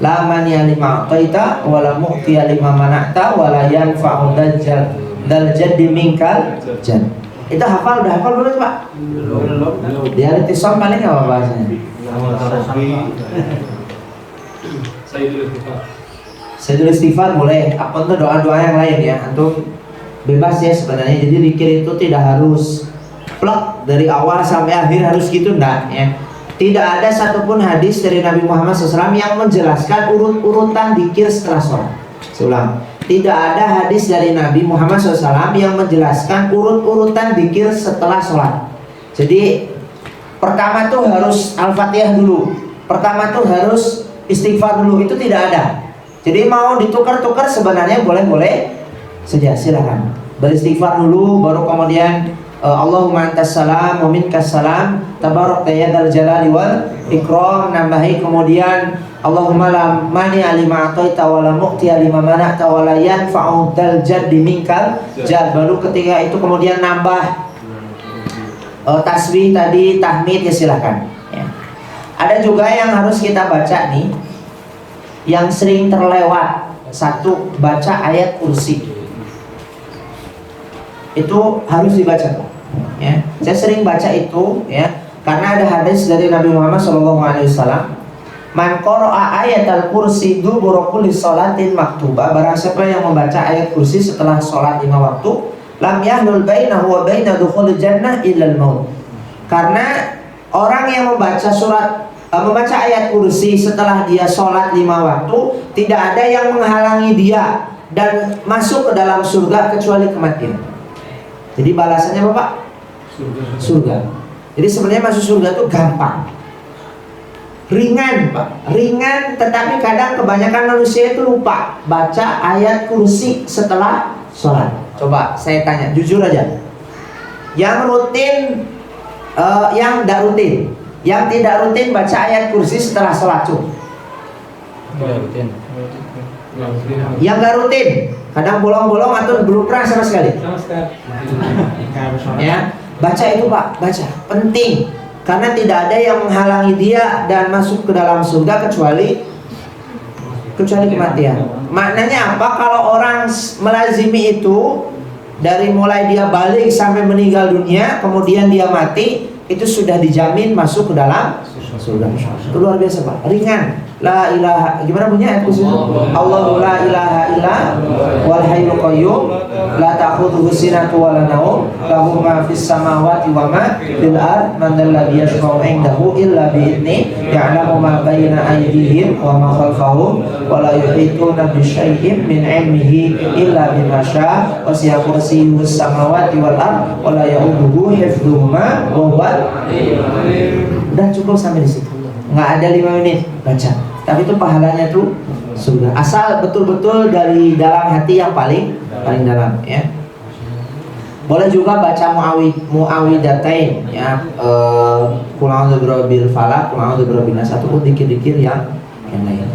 la mani'a lima a'taita wa la mu'tiya lima mana'ta wa la yanfa'u dzal jaddi minkal jadd. Itu hafal, udah hafal belum Pak? Belum. Di hari tisam paling apa bahasanya? Sayyidul istighfar boleh. Apa itu doa-doa yang lain ya? Antum bebas ya sebenarnya. Jadi zikir itu tidak harus plek dari awal sampai akhir harus gitu, enggak ya. Tidak ada satupun hadis dari Nabi Muhammad SAW yang menjelaskan urut-urutan zikir setelah sholat. Seulang. Tidak ada hadis dari Nabi Muhammad SAW yang menjelaskan urut-urutan zikir setelah sholat. Jadi pertama tuh harus Al-Fatihah dulu, pertama tuh harus istighfar dulu, itu tidak ada. Jadi mau ditukar-tukar sebenarnya boleh-boleh saja, silakan. Beristighfar dulu, baru kemudian Allahumma antas salam wa minkas salam, tabarakta ya dzal jalali wal ikram, nambahi kemudian Allahumma la mani'a lima a'taita wa la mu'tiya lima mana'ta wa la yanfa'u dzal jaddi minkal jadd. Baru ketika itu kemudian nambah tasbih tadi, tahmid, ya silakan ya. Ada juga yang harus kita baca nih, yang sering terlewat. Satu, baca ayat kursi. Itu harus dibaca ya. Saya sering baca itu ya, karena ada hadis dari Nabi Muhammad SAW, man qara'a ayatal kursi dubura kulli sholatin maktubah. Barang siapa yang membaca ayat kursi setelah sholat 5 waktu, lam yahlul bainahu wa baina dukhulil jannah illal maut. Karena orang yang membaca ayat kursi setelah dia sholat 5 waktu, tidak ada yang menghalangi dia dan masuk ke dalam surga kecuali kematian. Jadi balasannya apa Pak? Surga. Jadi sebenarnya masuk surga itu gampang, ringan Pak, ringan. Tetapi kadang kebanyakan manusia itu lupa baca ayat kursi setelah sholat. Coba saya tanya, jujur aja, yang rutin, yang tidak rutin, yang tidak rutin baca ayat kursi setelah sholat tuh. Yang nggak rutin, kadang bolong-bolong atau belum pernah sama sekali. Ya, baca itu Pak, baca, penting. Karena tidak ada yang menghalangi dia dan masuk ke dalam surga kecuali kematian. Maknanya apa? Kalau orang melazimi itu dari mulai dia balik sampai meninggal dunia, kemudian dia mati, itu sudah dijamin masuk ke dalam surga. Itu luar biasa Pak, ringan. La ilaha, gimana punya ayat khusus? Allahu la ilaha illa wal hayyul qayyum la ta'khudhuhu sinatun wa la nawm lahu ma fis samawati wa ma fil ard man dzal ladzi yashfa'u 'indahu illa bi idzni ya'lamu ma bayna aydihim wa ma khalfahum wa la yuhituna bi syai'in min 'ilmihi illa bima syaa wa wasi'a kursiyyuhu samawati wal ard wa la ya'uduhu hifdzuhuma wa huwal. Udah cukup sampai di situ. Nggak ada 5 menit baca. Tapi itu pahalanya tuh sudah asal betul-betul dari dalam hati yang paling dalam ya. Boleh juga baca muawidatain ya, qul a'udzu birabbil falaq, qul a'udzu birabbin nas, ataupun dikir-dikir yang lain.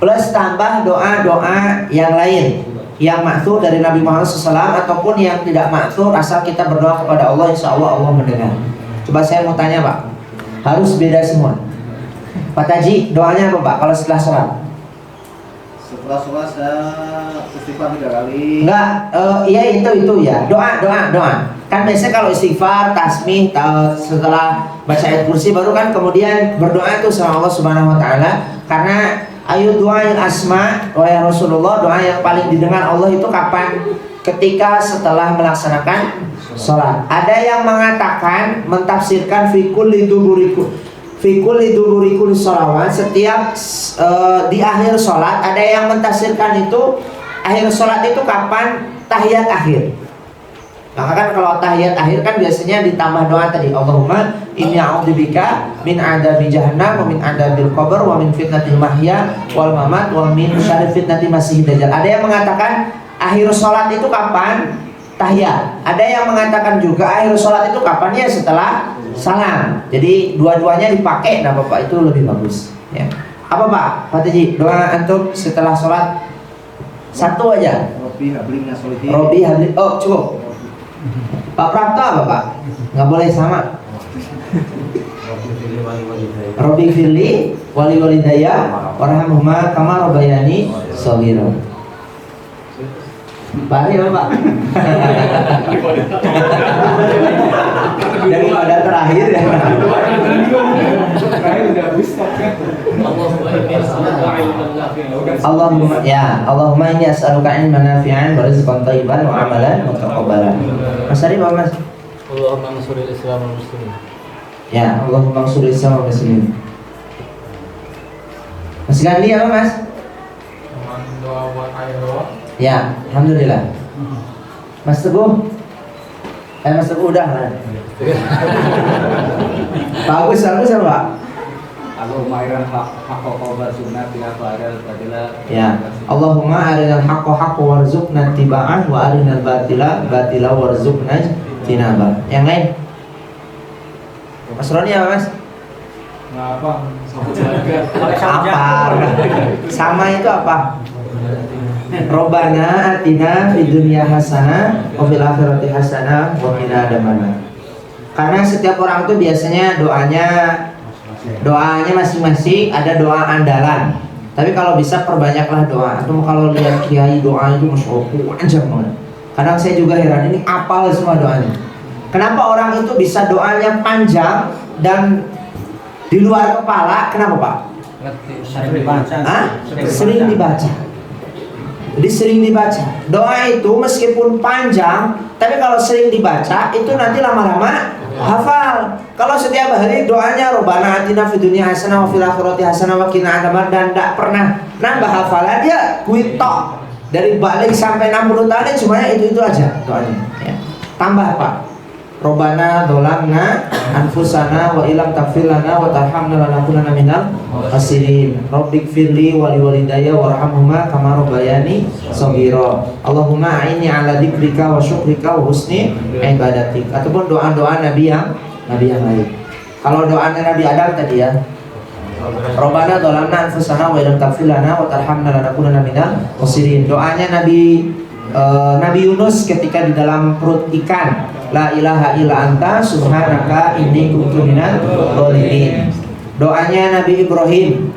Plus tambah doa-doa yang lain yang maksur dari Nabi Muhammad SAW ataupun yang tidak maksur, asal kita berdoa kepada Allah, insya Allah Allah mendengar. Coba saya mau tanya Pak, harus beda semua. Pak Taji, doanya apa Pak kalau setelah sholat? Setelah sholat saya istighfar 3 kali. Enggak, iya itu ya. Doa. Kan biasanya kalau istighfar, tasbih, setelah baca ayat kursi baru kan kemudian berdoa itu sama Allah Subhanahu wa taala. Karena ayu doa yang asma wahai Rasulullah, doa yang paling didengar Allah itu kapan? Ketika setelah melaksanakan sholat. Ada yang mengatakan mentafsirkan fikul lidurikul sholawat, setiap di akhir sholat. Ada yang mentafsirkan itu akhir sholat itu kapan? Tahiyat akhir. Maka kan kalau tahiyat akhir kan biasanya ditambah doa tadi, Allahumma inni a'udzubika min adzabi jahannam wa min adzabil qabr wa min fitnatil mahya wal mamat wa min syarri fitnatil masiihid dajjal. Ada yang mengatakan akhir sholat itu kapan? Tahiyat. Ada yang mengatakan juga akhir sholat itu kapan? Ya setelah salam. Jadi dua-duanya dipakai. Nah Bapak itu lebih bagus ya. Apa Pak? Fatiji, doa antum setelah sholat satu aja. Robi habli. Oh cukup. Pak Prapto apa Pak? Nggak boleh sama. Robi firli wali walidaya warhamhuma kama rabbayani shaghira. Bari ya Pak. Daripada terakhir ya. Allahumma inni as'aluka ilman nafi'an wa rizqan thayyiban wa amalan mutaqabbalan. Mas Ari Pak Mas. Allahumma ansuril Islam wal muslimin. Ya, Allahumma ansuril Islam wal muslimin. Mas Gandhi apa Mas? Ya, alhamdulillah. Mas Teguh, Mas Teguh udah kan? Bagus apa Pak? Allahumma arinal haqqa warzuqna ittiba'ah. Ya, Allahumma arinal haqqa warzuqna ittiba'ah wa arinal batila warzuqna ijtinabah. Yang lain? Mas Roni apa Mas? Apa? Sama itu apa? Robbana atina fid dunya hasanah wa fil akhirati hasanah wa qina adzabannar. Karena setiap orang itu biasanya doanya masing-masing ada doa andalan. Tapi kalau bisa perbanyaklah doa. Atau kalau lihat kiai doa itu masya Allah panjang banget. Kadang saya juga heran, ini apal semua doanya. Kenapa orang itu bisa doanya panjang dan di luar kepala? Kenapa Pak? Sering dibaca. Sering dibaca. Jadi sering dibaca. Doa itu meskipun panjang, tapi kalau sering dibaca itu nanti lama-lama hafal. Kalau setiap hari doanya Robbana atina fid dunya hasanah wa fil akhirati hasanah wa qina adzabannar dan tidak pernah nambah hafalan, dia kuitok dari balik sampai 60 tahun semuanya itu aja doanya ya. Tambah Pak, Robbana dzalamna anfusana wa illam taghfir lana wa tarhamna lanakunanna minal khasirin. Rabbighfirli wa liwalidayya warhamhuma kama rabbayani shaghira. Allahumma a'inni 'ala dzikrika wa syukrika wa husni ibadatik. Ataupun doa-doa nabi yang lain. Kalau doanya Nabi Adam tadi ya, Robbana dzalamna anfusana wa illam taghfir lana wa tarhamna lanakunanna minal khasirin. Doanya Nabi Yunus ketika di dalam perut ikan, la ilaha illa anta subhanaka inni kuntu minadz dzalimin. Doanya Nabi Ibrahim,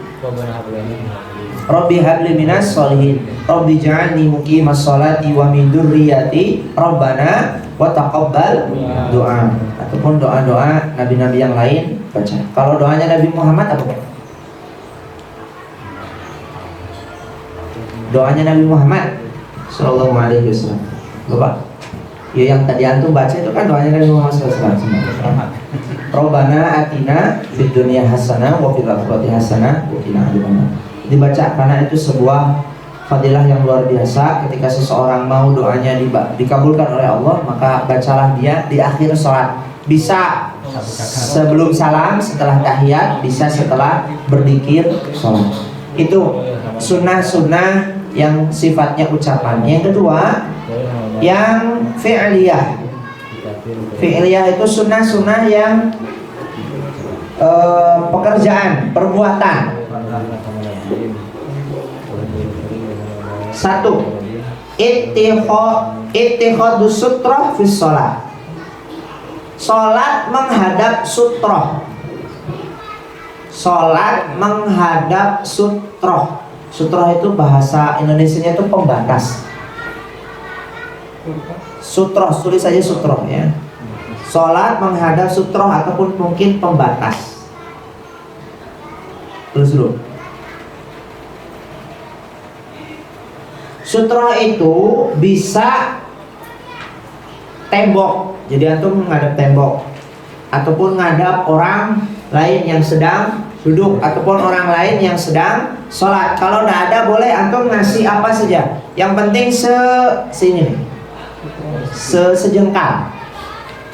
Rabbi habli minas sholihin, Rabbi ja'alni muqimas sholati wa min dzurriyyati Rabbana wa taqabbal doa. Ataupun doa-doa nabi-nabi yang lain baca. Kalau doanya Nabi Muhammad apa? Doanya Nabi Muhammad Sallallahu Alaihi Wasallam. Bapak, ya yang tadi antum baca itu kan doanya Nabi Muhammad Sallallahu Alaihi Wasallam. Robbana atina fid dunya hasanah wa fil akhirati hasanah wa qina adzabannar. Dibaca karena itu sebuah fadilah yang luar biasa. Ketika seseorang mau doanya dikabulkan oleh Allah, maka bacalah dia di akhir sholat. Bisa sebelum salam, setelah tahiyat, bisa setelah berzikir sholat. Itu sunnah-sunnah yang sifatnya ucapan. Yang kedua, yang fi'liyah. Fi'liyah itu sunnah-sunnah yang pekerjaan, perbuatan. Satu, ittikhadus sutrah fis sholat. Sholat menghadap sutroh. Sholat menghadap sutroh. Sutroh itu bahasa Indonesianya itu pembatas. Sutroh, tulis saja sutroh ya. Sholat menghadap sutroh ataupun mungkin pembatas. Terus dulu. Sutroh itu bisa tembok, jadi antum menghadap tembok, ataupun menghadap orang lain yang sedang duduk, ataupun orang lain yang sedang sholat. Kalau tidak ada, boleh antum ngasih apa saja. Yang penting sini nih, sejengkal,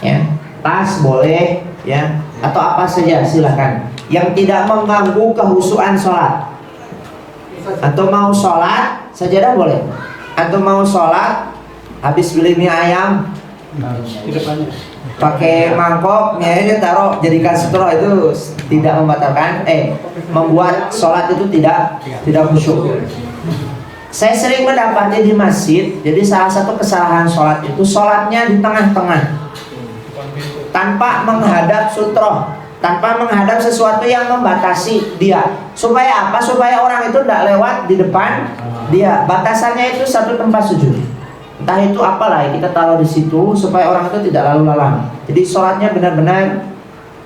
ya, tas boleh, ya, atau apa saja silakan. Yang tidak mengganggu kehusuan sholat. Atau mau sholat sajadah boleh. Atau mau sholat habis beli mie ayam pakai mangkok, mie ayamnya taruh jadikan sutroh, itu tidak membatalkan, membuat sholat itu tidak khusyuk. Saya sering mendapati di masjid, jadi salah satu kesalahan sholat itu sholatnya di tengah-tengah tanpa menghadap sutroh, tanpa menghadap sesuatu yang membatasi dia. Supaya apa? Supaya orang itu tidak lewat di depan dia. Batasannya itu satu tempat sujud. Entah itu apalah kita taruh di situ supaya orang itu tidak lalu lalang. Jadi sholatnya benar-benar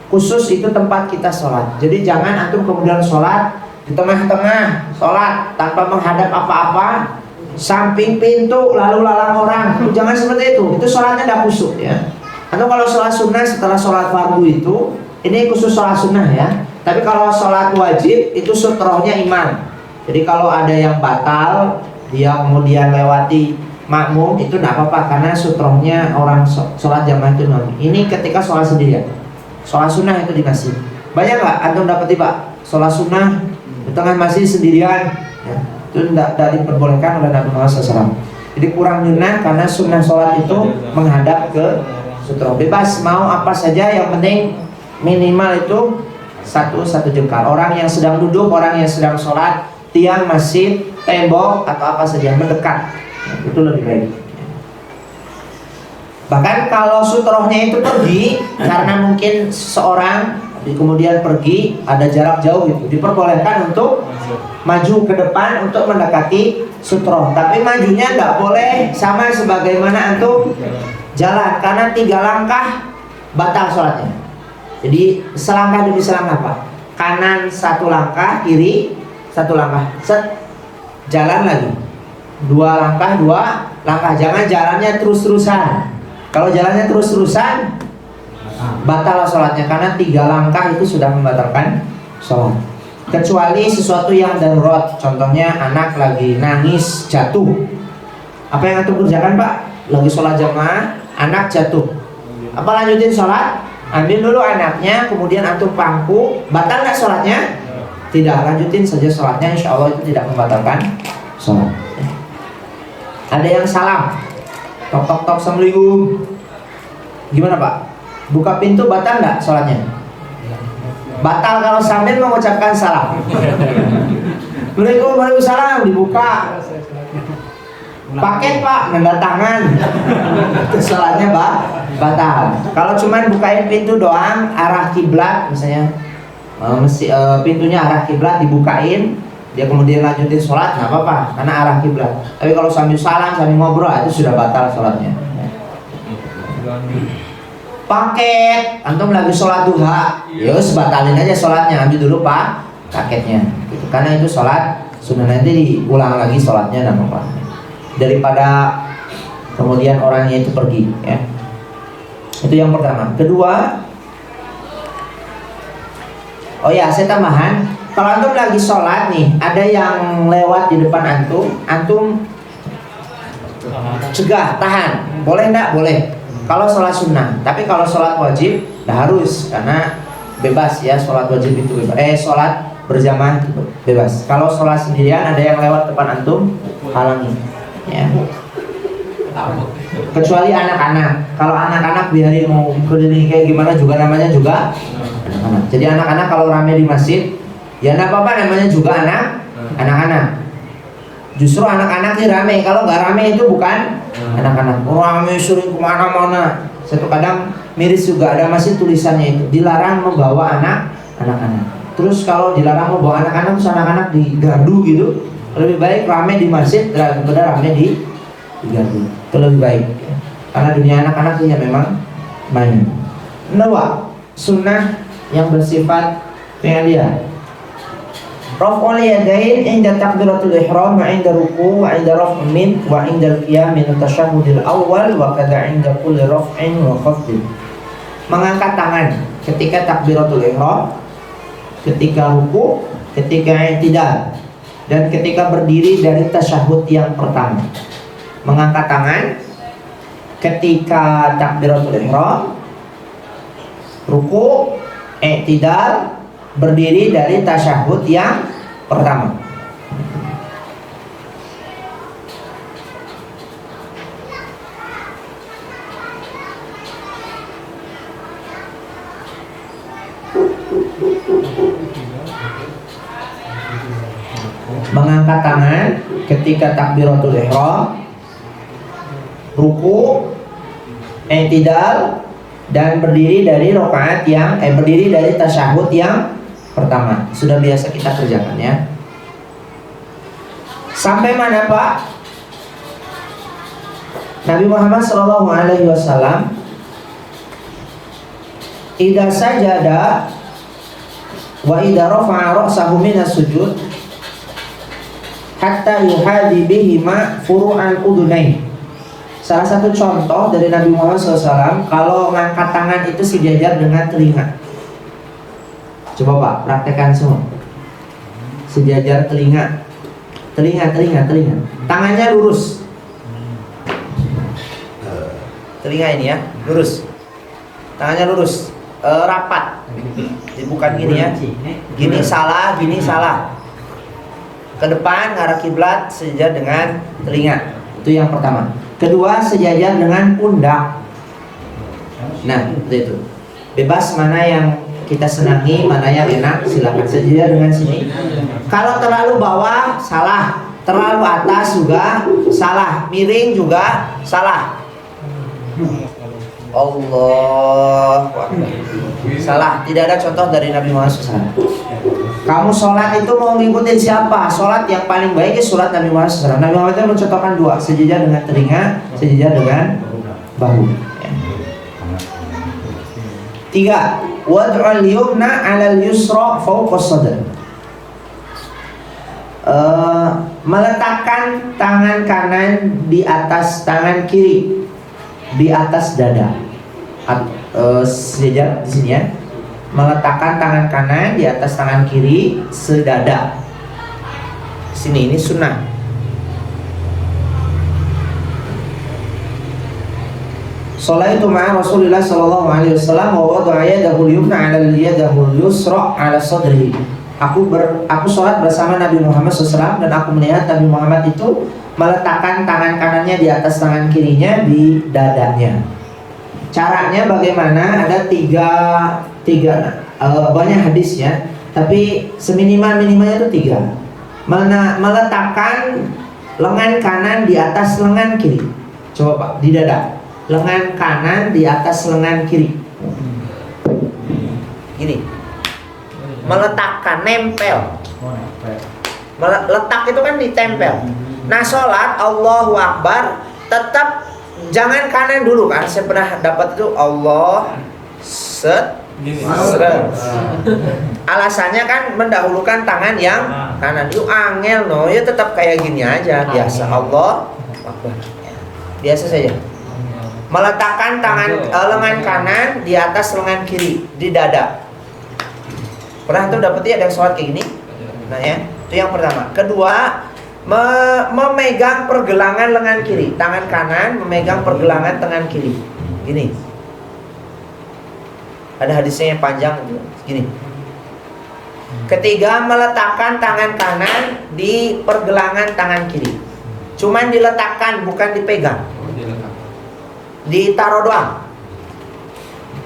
khusus, itu tempat kita sholat. Jadi jangan antum kemudian sholat di tengah-tengah sholat tanpa menghadap apa-apa, samping pintu lalu lalang orang. Jangan seperti itu. Itu sholatnya tidak khusyuk ya. Atau kalau sholat sunnah setelah sholat fardu itu, ini khusus sholat sunnah ya. Tapi kalau sholat wajib itu sutrohnya imam. Jadi kalau ada yang batal, dia kemudian lewati makmum, itu tidak apa-apa karena sutrohnya orang sholat jamaah itu imam. Ini ketika sholat sendirian. Sholat sunnah itu di masjid. Banyak nggak antum dapat pak sholat sunnah di tengah masjid sendirian? Ya, itu tidak diperbolehkan oleh Nabi Muhammad SAW. Jadi kurang sunnah karena sunnah sholat itu menghadap ke sutroh. Bebas mau apa saja, yang penting minimal itu satu jengkal. Orang yang sedang duduk, orang yang sedang sholat, tiang masjid, tembok atau apa saja mendekat, itu lebih baik. Bahkan kalau sutrohnya itu pergi karena mungkin seorang kemudian pergi, ada jarak jauh, itu diperbolehkan untuk maju ke depan untuk mendekati sutroh. Tapi majunya nggak boleh sama sebagaimana antum jalan, karena 3 langkah batal sholatnya. Jadi selangkah demi selangkah pak, kanan 1 langkah, kiri 1 langkah, set, jalan lagi 2 langkah, 2 langkah. Jangan jalannya terus-terusan. Kalau jalannya terus-terusan batal sholatnya, karena 3 langkah itu sudah membatalkan sholat. Kecuali sesuatu yang darurat, contohnya anak lagi nangis jatuh. Apa yang antum kerjakan pak? Lagi sholat jamaah, anak jatuh. Apa lanjutin sholat? Ambil dulu anaknya, kemudian antum pangku. Batal nggak sholatnya? Tidak, lanjutin saja sholatnya. Insya Allah itu tidak membatalkan sholat. Ada yang salam, tok assalamualaikum. Gimana pak? Buka pintu batal nggak sholatnya? Batal kalau sambil mengucapkan salam. Waalaikumsalam, dibuka. Paket pak, nanda tangan. Sholatnya batal. Kalau cuman bukain pintu doang, arah kiblat misalnya, pintunya arah kiblat dibukain, dia kemudian lanjutin sholat, nggak apa-apa karena arah kiblat. Tapi kalau sambil salam, sambil ngobrol, itu sudah batal sholatnya. Paket, antum lagi sholat duha, yus batalin aja sholatnya, ambil dulu pak paketnya, gitu. Karena itu sholat Sunnah nanti diulang lagi sholatnya dan apa daripada kemudian orangnya itu pergi ya. Itu yang pertama. Kedua, oh ya saya tambahan, kalau antum lagi sholat nih, ada yang lewat di depan antum cegah, tahan, boleh enggak? Boleh. Kalau sholat sunnah, tapi kalau sholat wajib, dah harus karena bebas ya, sholat wajib itu bebas. Sholat berjamaah itu bebas. Kalau sholat sendirian ada yang lewat depan antum, halangi. Ya. Kecuali anak-anak. Kalau anak-anak biarin mau keliling kayak gimana juga namanya juga anak-anak. Jadi anak-anak kalau rame di masjid, ya nggak apa-apa namanya juga anak-anak. Justru anak-anak ini rame. Kalau nggak rame itu bukan anak-anak. Rame sering kemana-mana. Satu kadang miris juga ada masih tulisannya itu dilarang membawa anak-anak. Terus kalau dilarang membawa anak-anak, terus anak-anak digardu gitu. Lebih baik rame di masjid daripada rame di gardu. Itu lebih baik. Karena dunia anak-anak itu ya memang main. Kedua, sunnah yang bersifat pengalia. Raf'ul yadain inda takbiratul ihram wa inda ruku' wa inda raf'in min wa inda al-qiyam min at-tasyahhudil awal wa kadha inda kulli raf'in wa khafdin. Mengangkat tangan ketika takbiratul ihram, ketika ruku', ketika i'tidal, dan ketika berdiri dari tasyahud yang pertama. Mengangkat tangan ketika takbiratul ihram, ruku', i'tidal, berdiri dari tasyahud yang pertama. Mengangkat tangan ketika takbiratul ihram, ruku', i'tidal, dan berdiri dari rakaat yang berdiri dari tasyahud yang pertama. Sudah biasa kita kerjakan ya. Sampai mana Pak? Nabi Muhammad SAW idza sajada wa idza rafa'a ra'sahu minas sujud hatta yuhadi bihima furu'an udunain. Salah satu contoh dari Nabi Muhammad SAW, kalau ngangkat tangan itu sejajar dengan telinga. Coba Pak, praktekkan semua. Sejajar telinga. Telinga. Tangannya lurus. Telinga ini ya, lurus. Tangannya lurus, rapat. Jadi bukan gini ya. Gini salah. Ke depan, arah kiblat, sejajar dengan telinga. Itu yang pertama. Kedua, sejajar dengan pundak. Nah, itu. Bebas mana yang kita senangi, mana yang enak, silakan sejajar dengan sini. Kalau terlalu bawah, salah. Terlalu atas juga salah. Miring juga salah. Allah, salah. Tidak ada contoh dari Nabi Muhammad SAW. Kamu sholat itu mau ngikutin siapa? Sholat yang paling baik itu sholat Nabi Muhammad SAW. Nabi Muhammad itu mencontohkan dua, sejajar dengan telinga, sejajar dengan bahu. Tiga, wad'ul yumna 'alal yusra fawqa sadr. Meletakkan tangan kanan di atas tangan kiri, di atas dada. Sejajar di sini ya. Meletakkan tangan kanan di atas tangan kiri sedada. Sini, ini sunnah. Sholaitu ma'a Rasulillah sallallahu alaihi wasallam wa wada'a yadahu al-yumna 'ala yadahu al-yusra 'ala sadrihi. Aku sholat bersama Nabi Muhammad SAW dan aku melihat Nabi Muhammad itu meletakkan tangan kanannya di atas tangan kirinya di dadanya. Caranya bagaimana? Ada tiga banyak hadisnya, tapi seminimal-minimalnya itu tiga. Meletakkan lengan kanan di atas lengan kiri. Coba Pak, di dada. Lengan kanan di atas lengan kiri. Gini. Meletakkan, nempel. Letak itu kan ditempel. Nah, sholat Allahu Akbar tetap jangan kanan dulu kan. Saya pernah dapat itu Allah set Gini. Alasannya kan mendahulukan tangan yang kanan. Itu angel no, ya tetap kayak gini aja biasa. Allah Akbar. Biasa saja. Meletakkan tangan lengan kanan di atas lengan kiri di dada. Pernah tuh dapet ya ada sholat kayak gini? Nah ya, itu yang pertama. Kedua, memegang pergelangan lengan kiri. Tangan kanan memegang pergelangan tangan kiri. Gini. Ada hadisnya yang panjang gini. Ketiga, meletakkan tangan kanan di pergelangan tangan kiri. Cuman diletakkan, bukan dipegang. Ditaruh doang.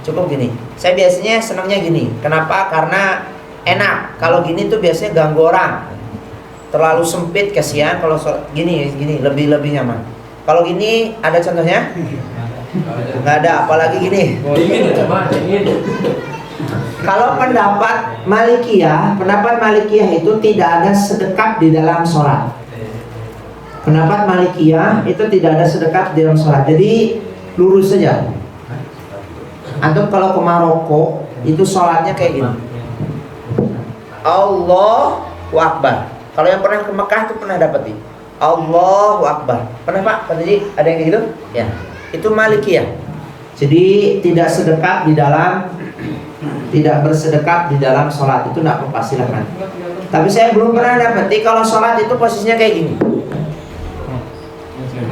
Cukup gini. Saya biasanya senangnya gini. Kenapa? Karena enak. Kalau gini tuh biasanya ganggu orang. Terlalu sempit, kasihan. Kalau gini lebih nyaman. Kalau gini ada contohnya? Nggak ada. Apalagi gini. Kalau pendapat Malikiyah itu tidak ada sedekap di dalam sholat. Pendapat Malikiyah itu tidak ada sedekap di dalam sholat. Jadi lurus saja. Antum kalau ke Maroko itu sholatnya kayak gini. Allahu Akbar. Kalau yang pernah ke Mekah itu pernah dapat nih. Allahu Akbar. Pernah Pak? Tadi ada yang kayak gitu? Ya. Itu Malikiyah. Jadi tidak bersedekap di dalam sholat itu tidak apa-apa, silakan. Tapi saya belum pernah dapati kalau sholat itu posisinya kayak gini.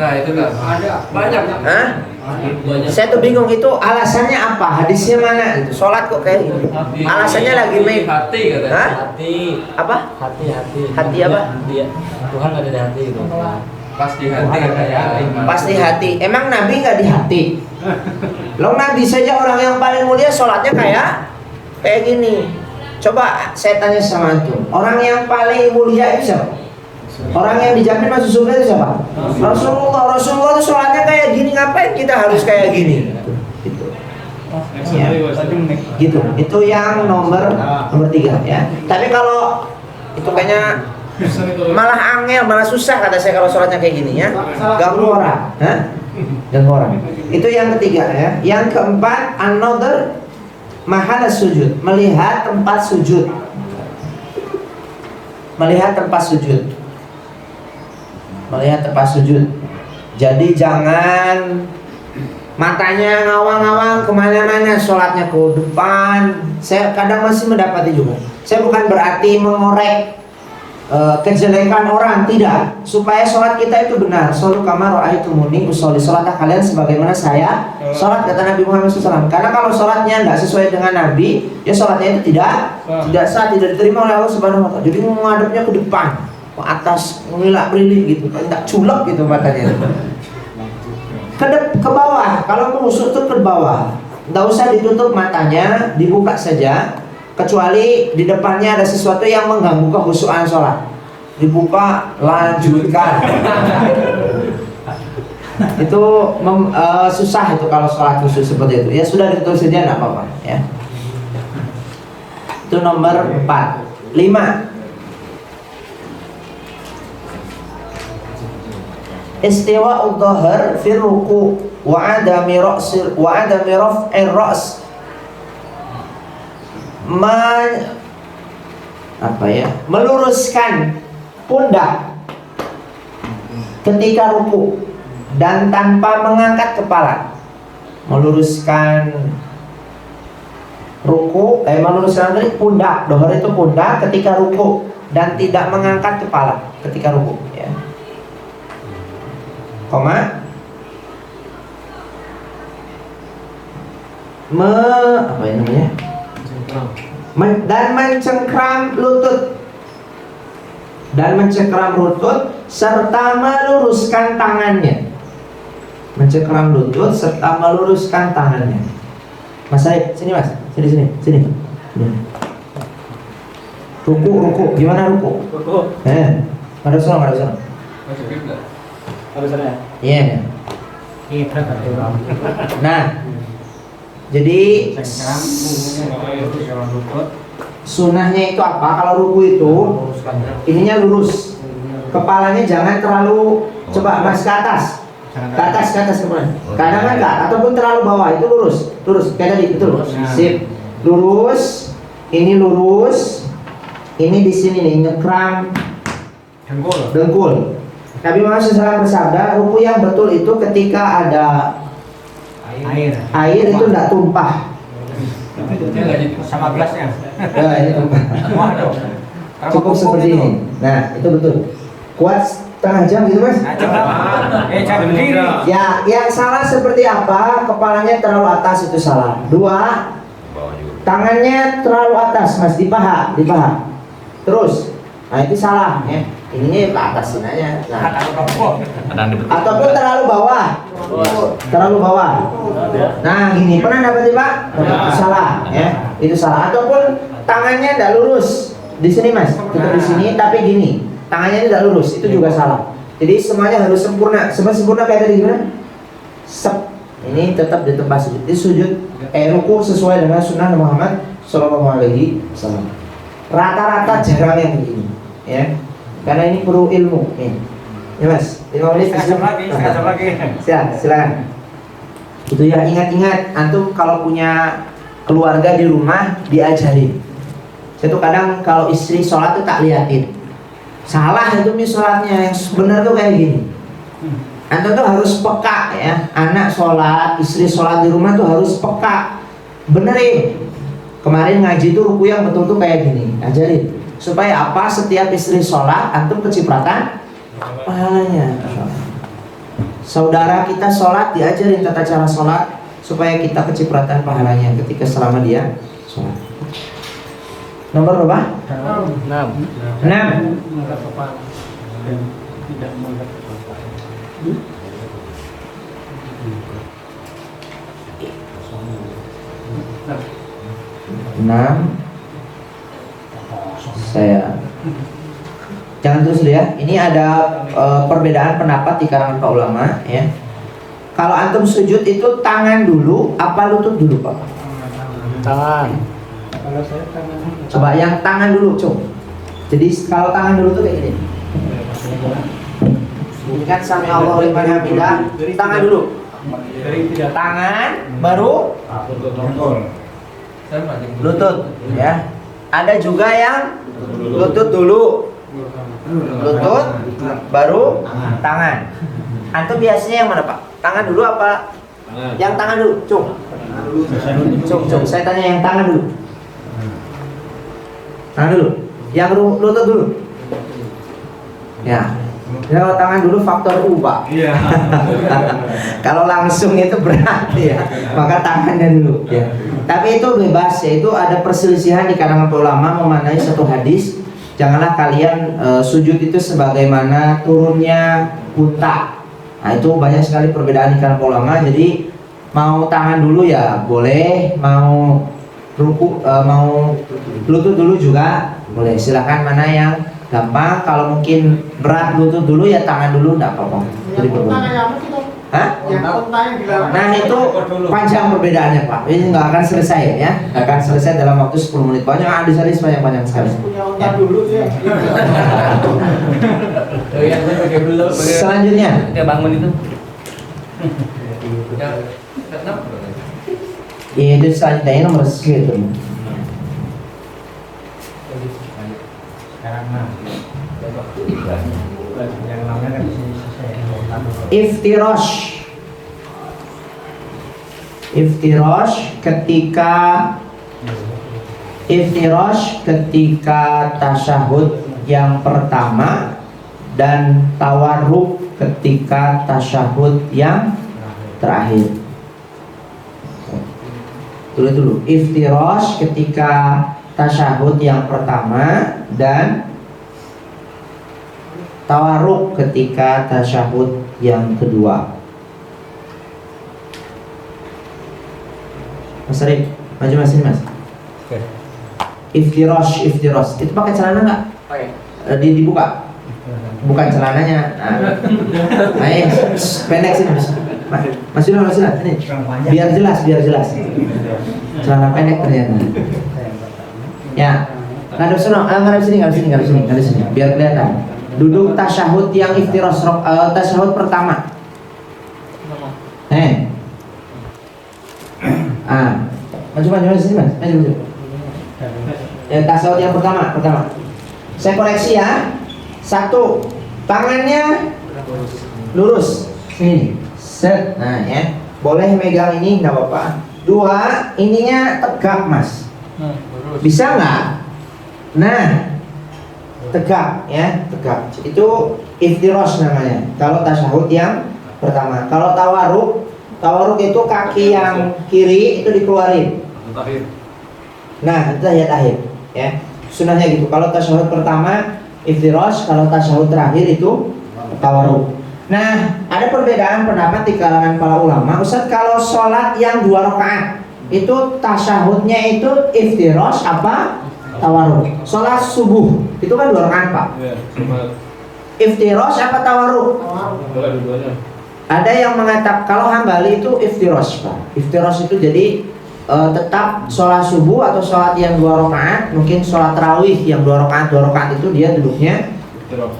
Nah itu kan ada banyak. Hah? Saya tuh bingung itu alasannya apa? Hadisnya mana? Itu sholat kok kayak gini. Alasannya lagi main. Hati katanya. Hah? Hati. Apa? Hati. Hati apa? Dia Tuhan ada di hati itu. Pas di hati katanya. Pas di hati. Emang Nabi nggak di hati? Loh Nabi saja orang yang paling mulia sholatnya kayak gini. Coba saya tanya sama antum, orang yang paling mulia itu siapa? Orang yang dijamin masuk surga itu siapa? Rasulullah. Rasulullah itu sholatnya kayak gini, ngapain kita harus kayak gini? Gitu. Ya. Gitu. Itu yang nomor 3 ya. Tapi kalau itu kayaknya malah angel, malah susah kata saya kalau sholatnya kayak gini ya. Ganggu orang. Hah? Ganggu orang. Itu yang ketiga ya. Yang keempat, another mahal sujud, melihat tempat sujud. Melihat tempat sujud. Melihat tempat sujud. Jadi jangan matanya ngawang-ngawang kemana-mana, sholatnya ke depan. Saya kadang masih mendapati juga. Saya bukan berarti mengorek kejelekan orang, tidak. Supaya sholat kita itu benar. Sholu kama ra'aitumuni usolli, sholatlah kalian sebagaimana saya sholat, kata Nabi Muhammad SAW. Karena kalau sholatnya tidak sesuai dengan Nabi, ya sholatnya itu tidak sah, tidak diterima oleh Allah Subhanahu Wa Taala. Jadi menghadapnya ke depan, ke atas, melilak-melilih gitu, tidak culek gitu matanya. Ke bawah, kalau menusuk tuh ke bawah. Tidak usah ditutup matanya, dibuka saja. Kecuali di depannya ada sesuatu yang mengganggu kekhusyuan sholat, dibuka, lanjutkan. Itu susah itu kalau sholat khusyuk seperti itu. Ya sudah ditutup saja, tidak apa-apa ya. Itu nomor 4. 5. Istiwa'ud dhahar fil ruku' wa adami raf'ir ra's. Meluruskan pundak ketika ruku dan tanpa mengangkat kepala. Meluruskan ruku, meluruskan pundak. Dohor itu pundak ketika ruku dan tidak mengangkat kepala ketika ruku. Ya. Koma. Apa ini namanya? Dan mencengkram lutut serta meluruskan tangannya. Mencengkram lutut serta meluruskan tangannya. Mas Said, sini Mas, sini. Ruku, gimana ruku? Ada sana. Iya. Nah, jadi sunnahnya itu apa? Kalau ruku itu ininya lurus, kepalanya jangan terlalu, coba Mas ke atas kemana? Kadang enggak, ataupun terlalu bawah, itu lurus kayak tadi, betul. Sip. lurus, ini lurus, ini di sini nih nyekram dengkul. Nabi Muhammad SAW bersabda, ruku yang betul itu ketika ada air itu tidak tumpah. Sama gelasnya. Nah, ini tumpah. Cukup seperti ini. Nah, itu betul. Kuat setengah jam gitu mas? Ya, yang salah seperti apa? Kepalanya terlalu atas itu salah. 2, tangannya terlalu atas mas, di paha. Terus, nah itu salah ya. Ininya ke atas aja. Nah. Ataupun terlalu bawah. Nah gini, pernah dapat pak? Salah ya, itu salah. Ataupun tangannya tidak lurus di sini mas, tutup di sini, tapi gini, tangannya tidak lurus, itu juga salah. Jadi semuanya harus sempurna. Sempurna kayak tadi gimana? Sep. Ini tetap di tempat sujud. Ini sujud ruku sesuai dengan sunnah Muhammad SAW. Rata-rata jarang yang begini, ya. Karena ini perlu ilmu, ya mas. 5 menit. Sekejap lagi. Silakan. Itu ya, ingat-ingat. Antum kalau punya keluarga di rumah diajarin. Saya tuh kadang kalau istri sholat tuh tak liatin. Salah itu sholatnya, yang benar tuh kayak gini. Antum tuh harus peka ya. Anak sholat, istri sholat di rumah tuh harus peka. Benerin. Kemarin ngaji tuh ruku yang betul tuh kayak gini. Ajarin. Supaya apa? Setiap istri sholat, antum kecipratan pahalanya. Saudara kita sholat, diajarin tata cara sholat supaya kita kecipratan pahalanya ketika selama dia sholat. Nomor berapa? 6. Saya jangan terus dulu ya. Ini ada perbedaan pendapat di kalangan para ulama ya. Kalau antum sujud itu tangan dulu apa lutut dulu pak? Tangan. Coba yang tangan dulu coba. Jadi kalau tangan dulu tuh kayak gini. Ini kan sami Allahu liman hamidah. Tangan dulu. Tangan baru lutut ya. Ada juga yang lutut dulu, lutut baru tangan. Antum biasanya yang mana pak? Tangan dulu apa? Yang tangan dulu, cung. Saya tanya yang tangan dulu. Tangan dulu. Yang lutut dulu. Ya. Kalau tangan dulu faktor U pak. Iya. Kalau langsung itu berat ya. Maka tangannya dulu. Ya. Tapi itu bebas ya. Itu ada perselisihan di kalangan ulama memaknai satu hadis. Janganlah kalian sujud itu sebagaimana turunnya unta. Nah itu banyak sekali perbedaan di kalangan ulama. Jadi mau tangan dulu ya boleh, mau ruku, mau lutut dulu juga boleh. Silakan mana yang gampang. Kalau mungkin berat lutut dulu ya tangan dulu, enggak apa-apa. Jadi hah? Nah itu panjang perbedaannya pak. Ini nggak akan selesai ya. Nggak akan selesai dalam waktu 10 menit. Banyak hadis panjang sekali. Ya. Selanjutnya. Kita bangun itu. Ya, itu selanjutnya nomor segitu. Yang namanya kan di sini Iftirash ketika tasyahud yang pertama dan tawarruk ketika tasyahud yang terakhir. Dulu. Iftirash ketika tasyahud yang pertama dan tawarruk ketika tasyahud yang kedua. Mas Arif, maju mas ini mas. Iftirash itu pakai celana nggak? Pakai. Dibuka? Bukan celananya. Nah, pendek sini mas. Mas Yunus, ini. Biar jelas. Celana pendek ternyata. Ya. Ngadep sini. Biar kelihatan. Duduk tasyahud yang iftirash, tasyahud pertama. Maju sini mas, maju. Ya, tasawuf yang pertama. Saya koreksi ya. 1, tangannya lurus. Sini. Set. Nah ya, boleh megang ini nggak apa-apa. 2, ininya tegak mas. Bisa nggak? Nah, tegak ya, tegak. Itu iftirosh namanya. Kalau tasyahud yang pertama. Kalau tawaruk itu kaki yang kiri itu dikeluarin. Nah, itu tahiyat akhir ya. Sunnahnya gitu. Kalau tasyahud pertama iftirosh, kalau tasyahud terakhir itu tawaruk. Nah, ada perbedaan pendapat di kalangan para ulama. Ustaz, kalau sholat yang 2 rakaat itu tasyahudnya itu iftirosh apa tawaruk? Sholat subuh itu kan 2 rakaat Pak. Iftirosh apa tawaruk? Ada yang mengatakan kalau Hambali itu iftirosh Pak. Iftirosh itu jadi tetap sholat subuh atau sholat yang 2 rakaat, mungkin sholat tarawih yang 2 rakaat itu dia duduknya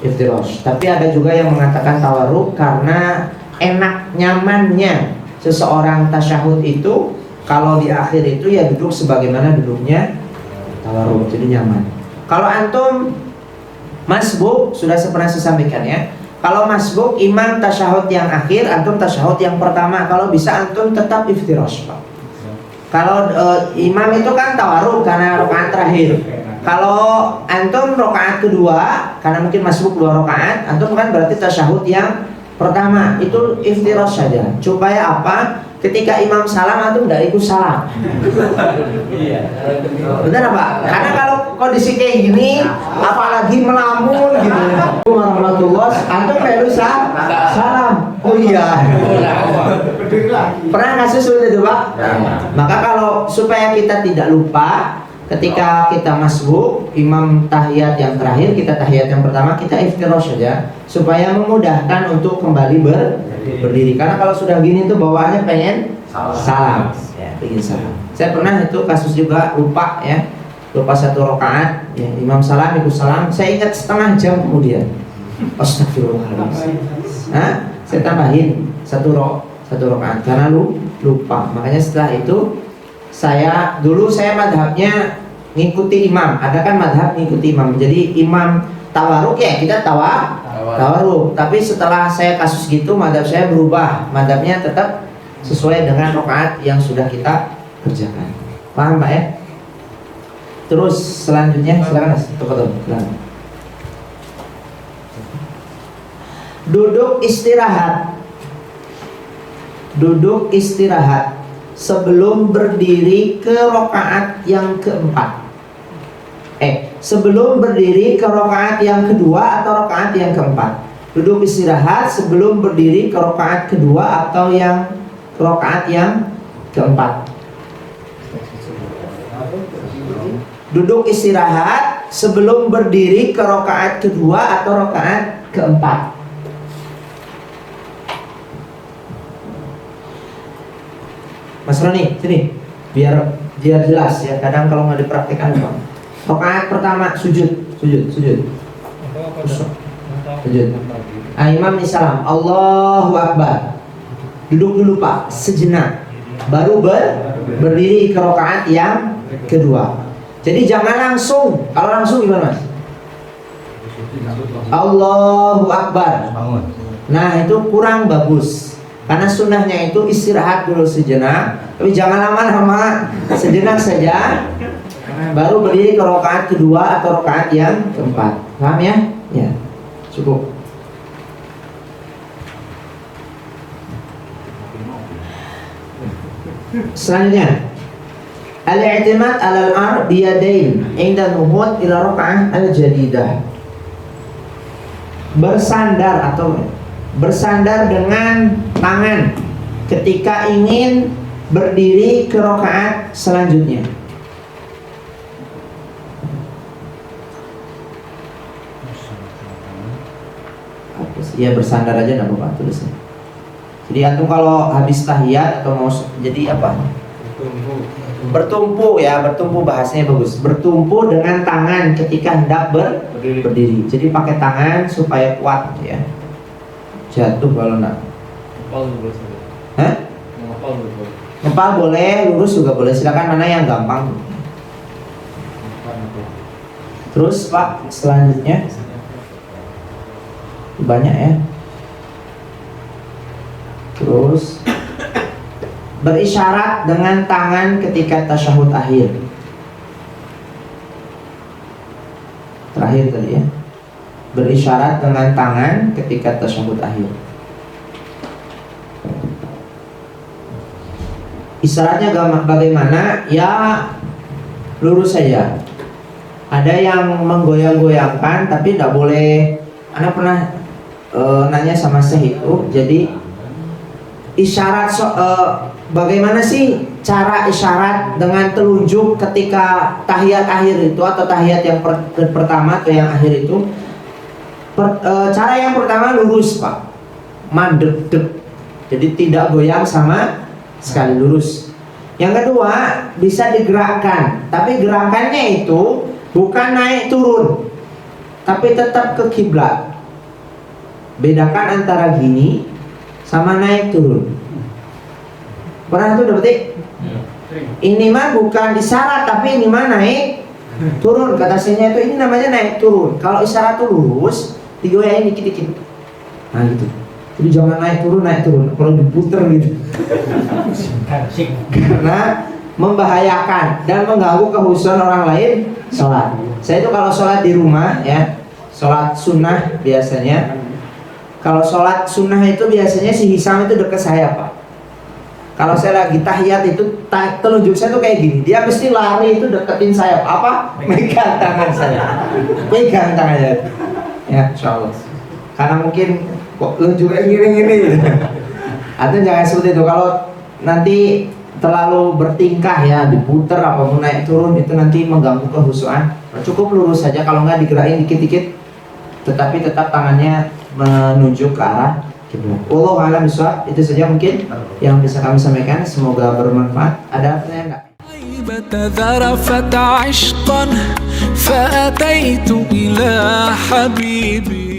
iftirosh. Tapi ada juga yang mengatakan tawaruk karena enak nyamannya seseorang tasyahud itu kalau di akhir itu ya duduk sebagaimana duduknya tawaruk, jadi nyaman. Kalau antum masbuk sudah pernah saya sampaikan ya. Kalau masbuk imam tasyahud yang akhir, antum tasyahud yang pertama. Kalau bisa antum tetap iftirosh Pak. Kalau imam itu kan tawaruk karena rakaat terakhir. Kalau antum rakaat kedua, karena mungkin masbuk 2 rakaat, antum kan berarti tasyahud yang pertama itu iftirosh saja. Supaya apa? Ketika imam salam antum tidak ikut salam. Benar apa? Karena kalau kondisi kayak gini, apalagi melamun gitu. Warahmatullah, antum perlu salam. Oh iya. Pernah nggak sesuatu itu Pak? Maka kalau supaya kita tidak lupa, ketika kita masbuk, imam tahiyat yang terakhir, kita tahiyat yang pertama, kita iftirosh saja supaya memudahkan untuk kembali berdiri. Karena kalau sudah gini tuh bawaannya pengen salam. Ya, pengen salam. Saya pernah itu kasus juga lupa ya. Lupa 1 rakaat, ya, imam salam ikut salam. Saya ingat setengah jam kemudian. Astagfirullahaladzim. Saya tambahin 1 rakaat karena lupa. Makanya setelah itu dulu saya madhabnya ngikuti imam. Ada kan madhab ngikuti imam. Jadi imam tawaruk ya kita tawaruk. Tapi setelah saya kasus gitu madhab saya berubah. Madhabnya tetap sesuai dengan rakaat yang sudah kita kerjakan. Paham Pak ya? Terus selanjutnya silakan Mas. Duduk istirahat sebelum berdiri ke rakaat yang keempat. Sebelum berdiri ke rakaat yang kedua atau rakaat yang keempat. Duduk istirahat sebelum berdiri ke rakaat kedua atau yang rakaat yang keempat. Duduk istirahat sebelum berdiri ke rakaat kedua atau rakaat keempat. Mas Roni, sini biar jelas ya. Kadang kalau nggak dipraktikkan Pak. Rakaat pertama sujud. Imam salam, Allahu Akbar. Duduk dulu Pak, sejenak. Baru berdiri ke rakaat yang kedua. Jadi jangan langsung. Kalau langsung gimana Mas? Allahu Akbar. Nah itu kurang bagus. Karena sunnahnya itu istirahat dulu sejenak. Tapi jangan lama-lama, sejenak saja. Baru berdiri ke rakaat kedua atau rakaat yang keempat. Paham ya? Ya, cukup. Selanjutnya, al-i'timad 'alal ar biyadain 'inda nuhud ila raka'ah al-jadidah. Bersandar dengan tangan ketika ingin berdiri ke rakaat selanjutnya. Ya bersandar aja enggak apa-apa tulisnya. Jadi antum kalau habis tahiyat atau mau jadi apa? Bertumpu bahasanya bagus. Bertumpu dengan tangan ketika hendak berdiri. Jadi pakai tangan supaya kuat ya. Jatuh kalau enggak. Ngepal boleh, lurus juga boleh. Silakan mana yang gampang. Terus Pak, selanjutnya banyak ya. Terus berisyarat dengan tangan ketika tasyahud akhir. Terakhir tadi ya. Berisyarat dengan tangan ketika tasyahud akhir. Isyaratnya bagaimana? Ya lurus saja. Ada yang menggoyang-goyangkan, tapi tidak boleh. Anak pernah nanya sama Syekh itu. Jadi isyarat bagaimana sih cara isyarat dengan telunjuk ketika tahiyat akhir itu atau tahiyat yang pertama atau yang akhir itu? Cara yang pertama lurus Pak, mandek, jadi tidak goyang sama sekali, lurus. Yang kedua bisa digerakkan, tapi gerakannya itu bukan naik turun, tapi tetap ke kiblat. Bedakan antara gini sama naik turun. Pernah itu dapat? Ini mah bukan isyarat, tapi ini mah naik turun. Kata saya itu ini namanya naik turun. Kalau isyarat itu lurus, digoyain dikit-dikit. Nah gitu. Jadi jangan naik turun. Kalau diputer gitu. Karena membahayakan dan mengganggu kehusuan orang lain sholat. Saya itu kalau sholat di rumah ya, sholat sunnah biasanya. Kalau sholat sunnah itu biasanya si Hisam itu dekat saya Pak. Kalau saya lagi tahiyat itu telunjuk saya tuh kayak gini, dia mesti lari itu deketin saya. Apa? Megang tangan saya. Megang tangannya. Ya, insyaallah. Karena mungkin kok telunjuknya gini-gini. Atau jangan seperti itu. Kalau nanti terlalu bertingkah ya, diputer apa mau naik turun itu nanti mengganggu kehusuan. Cukup lurus saja, kalau nggak digerakin dikit-dikit, tetapi tetap tangannya menuju ke arah kiblat. Wallahu a'lam bishawab. Itu saja mungkin yang bisa kami sampaikan. Semoga bermanfaat. Ada pertanyaan nggak? ذرفت عشقا فأتيت إلى حبيبي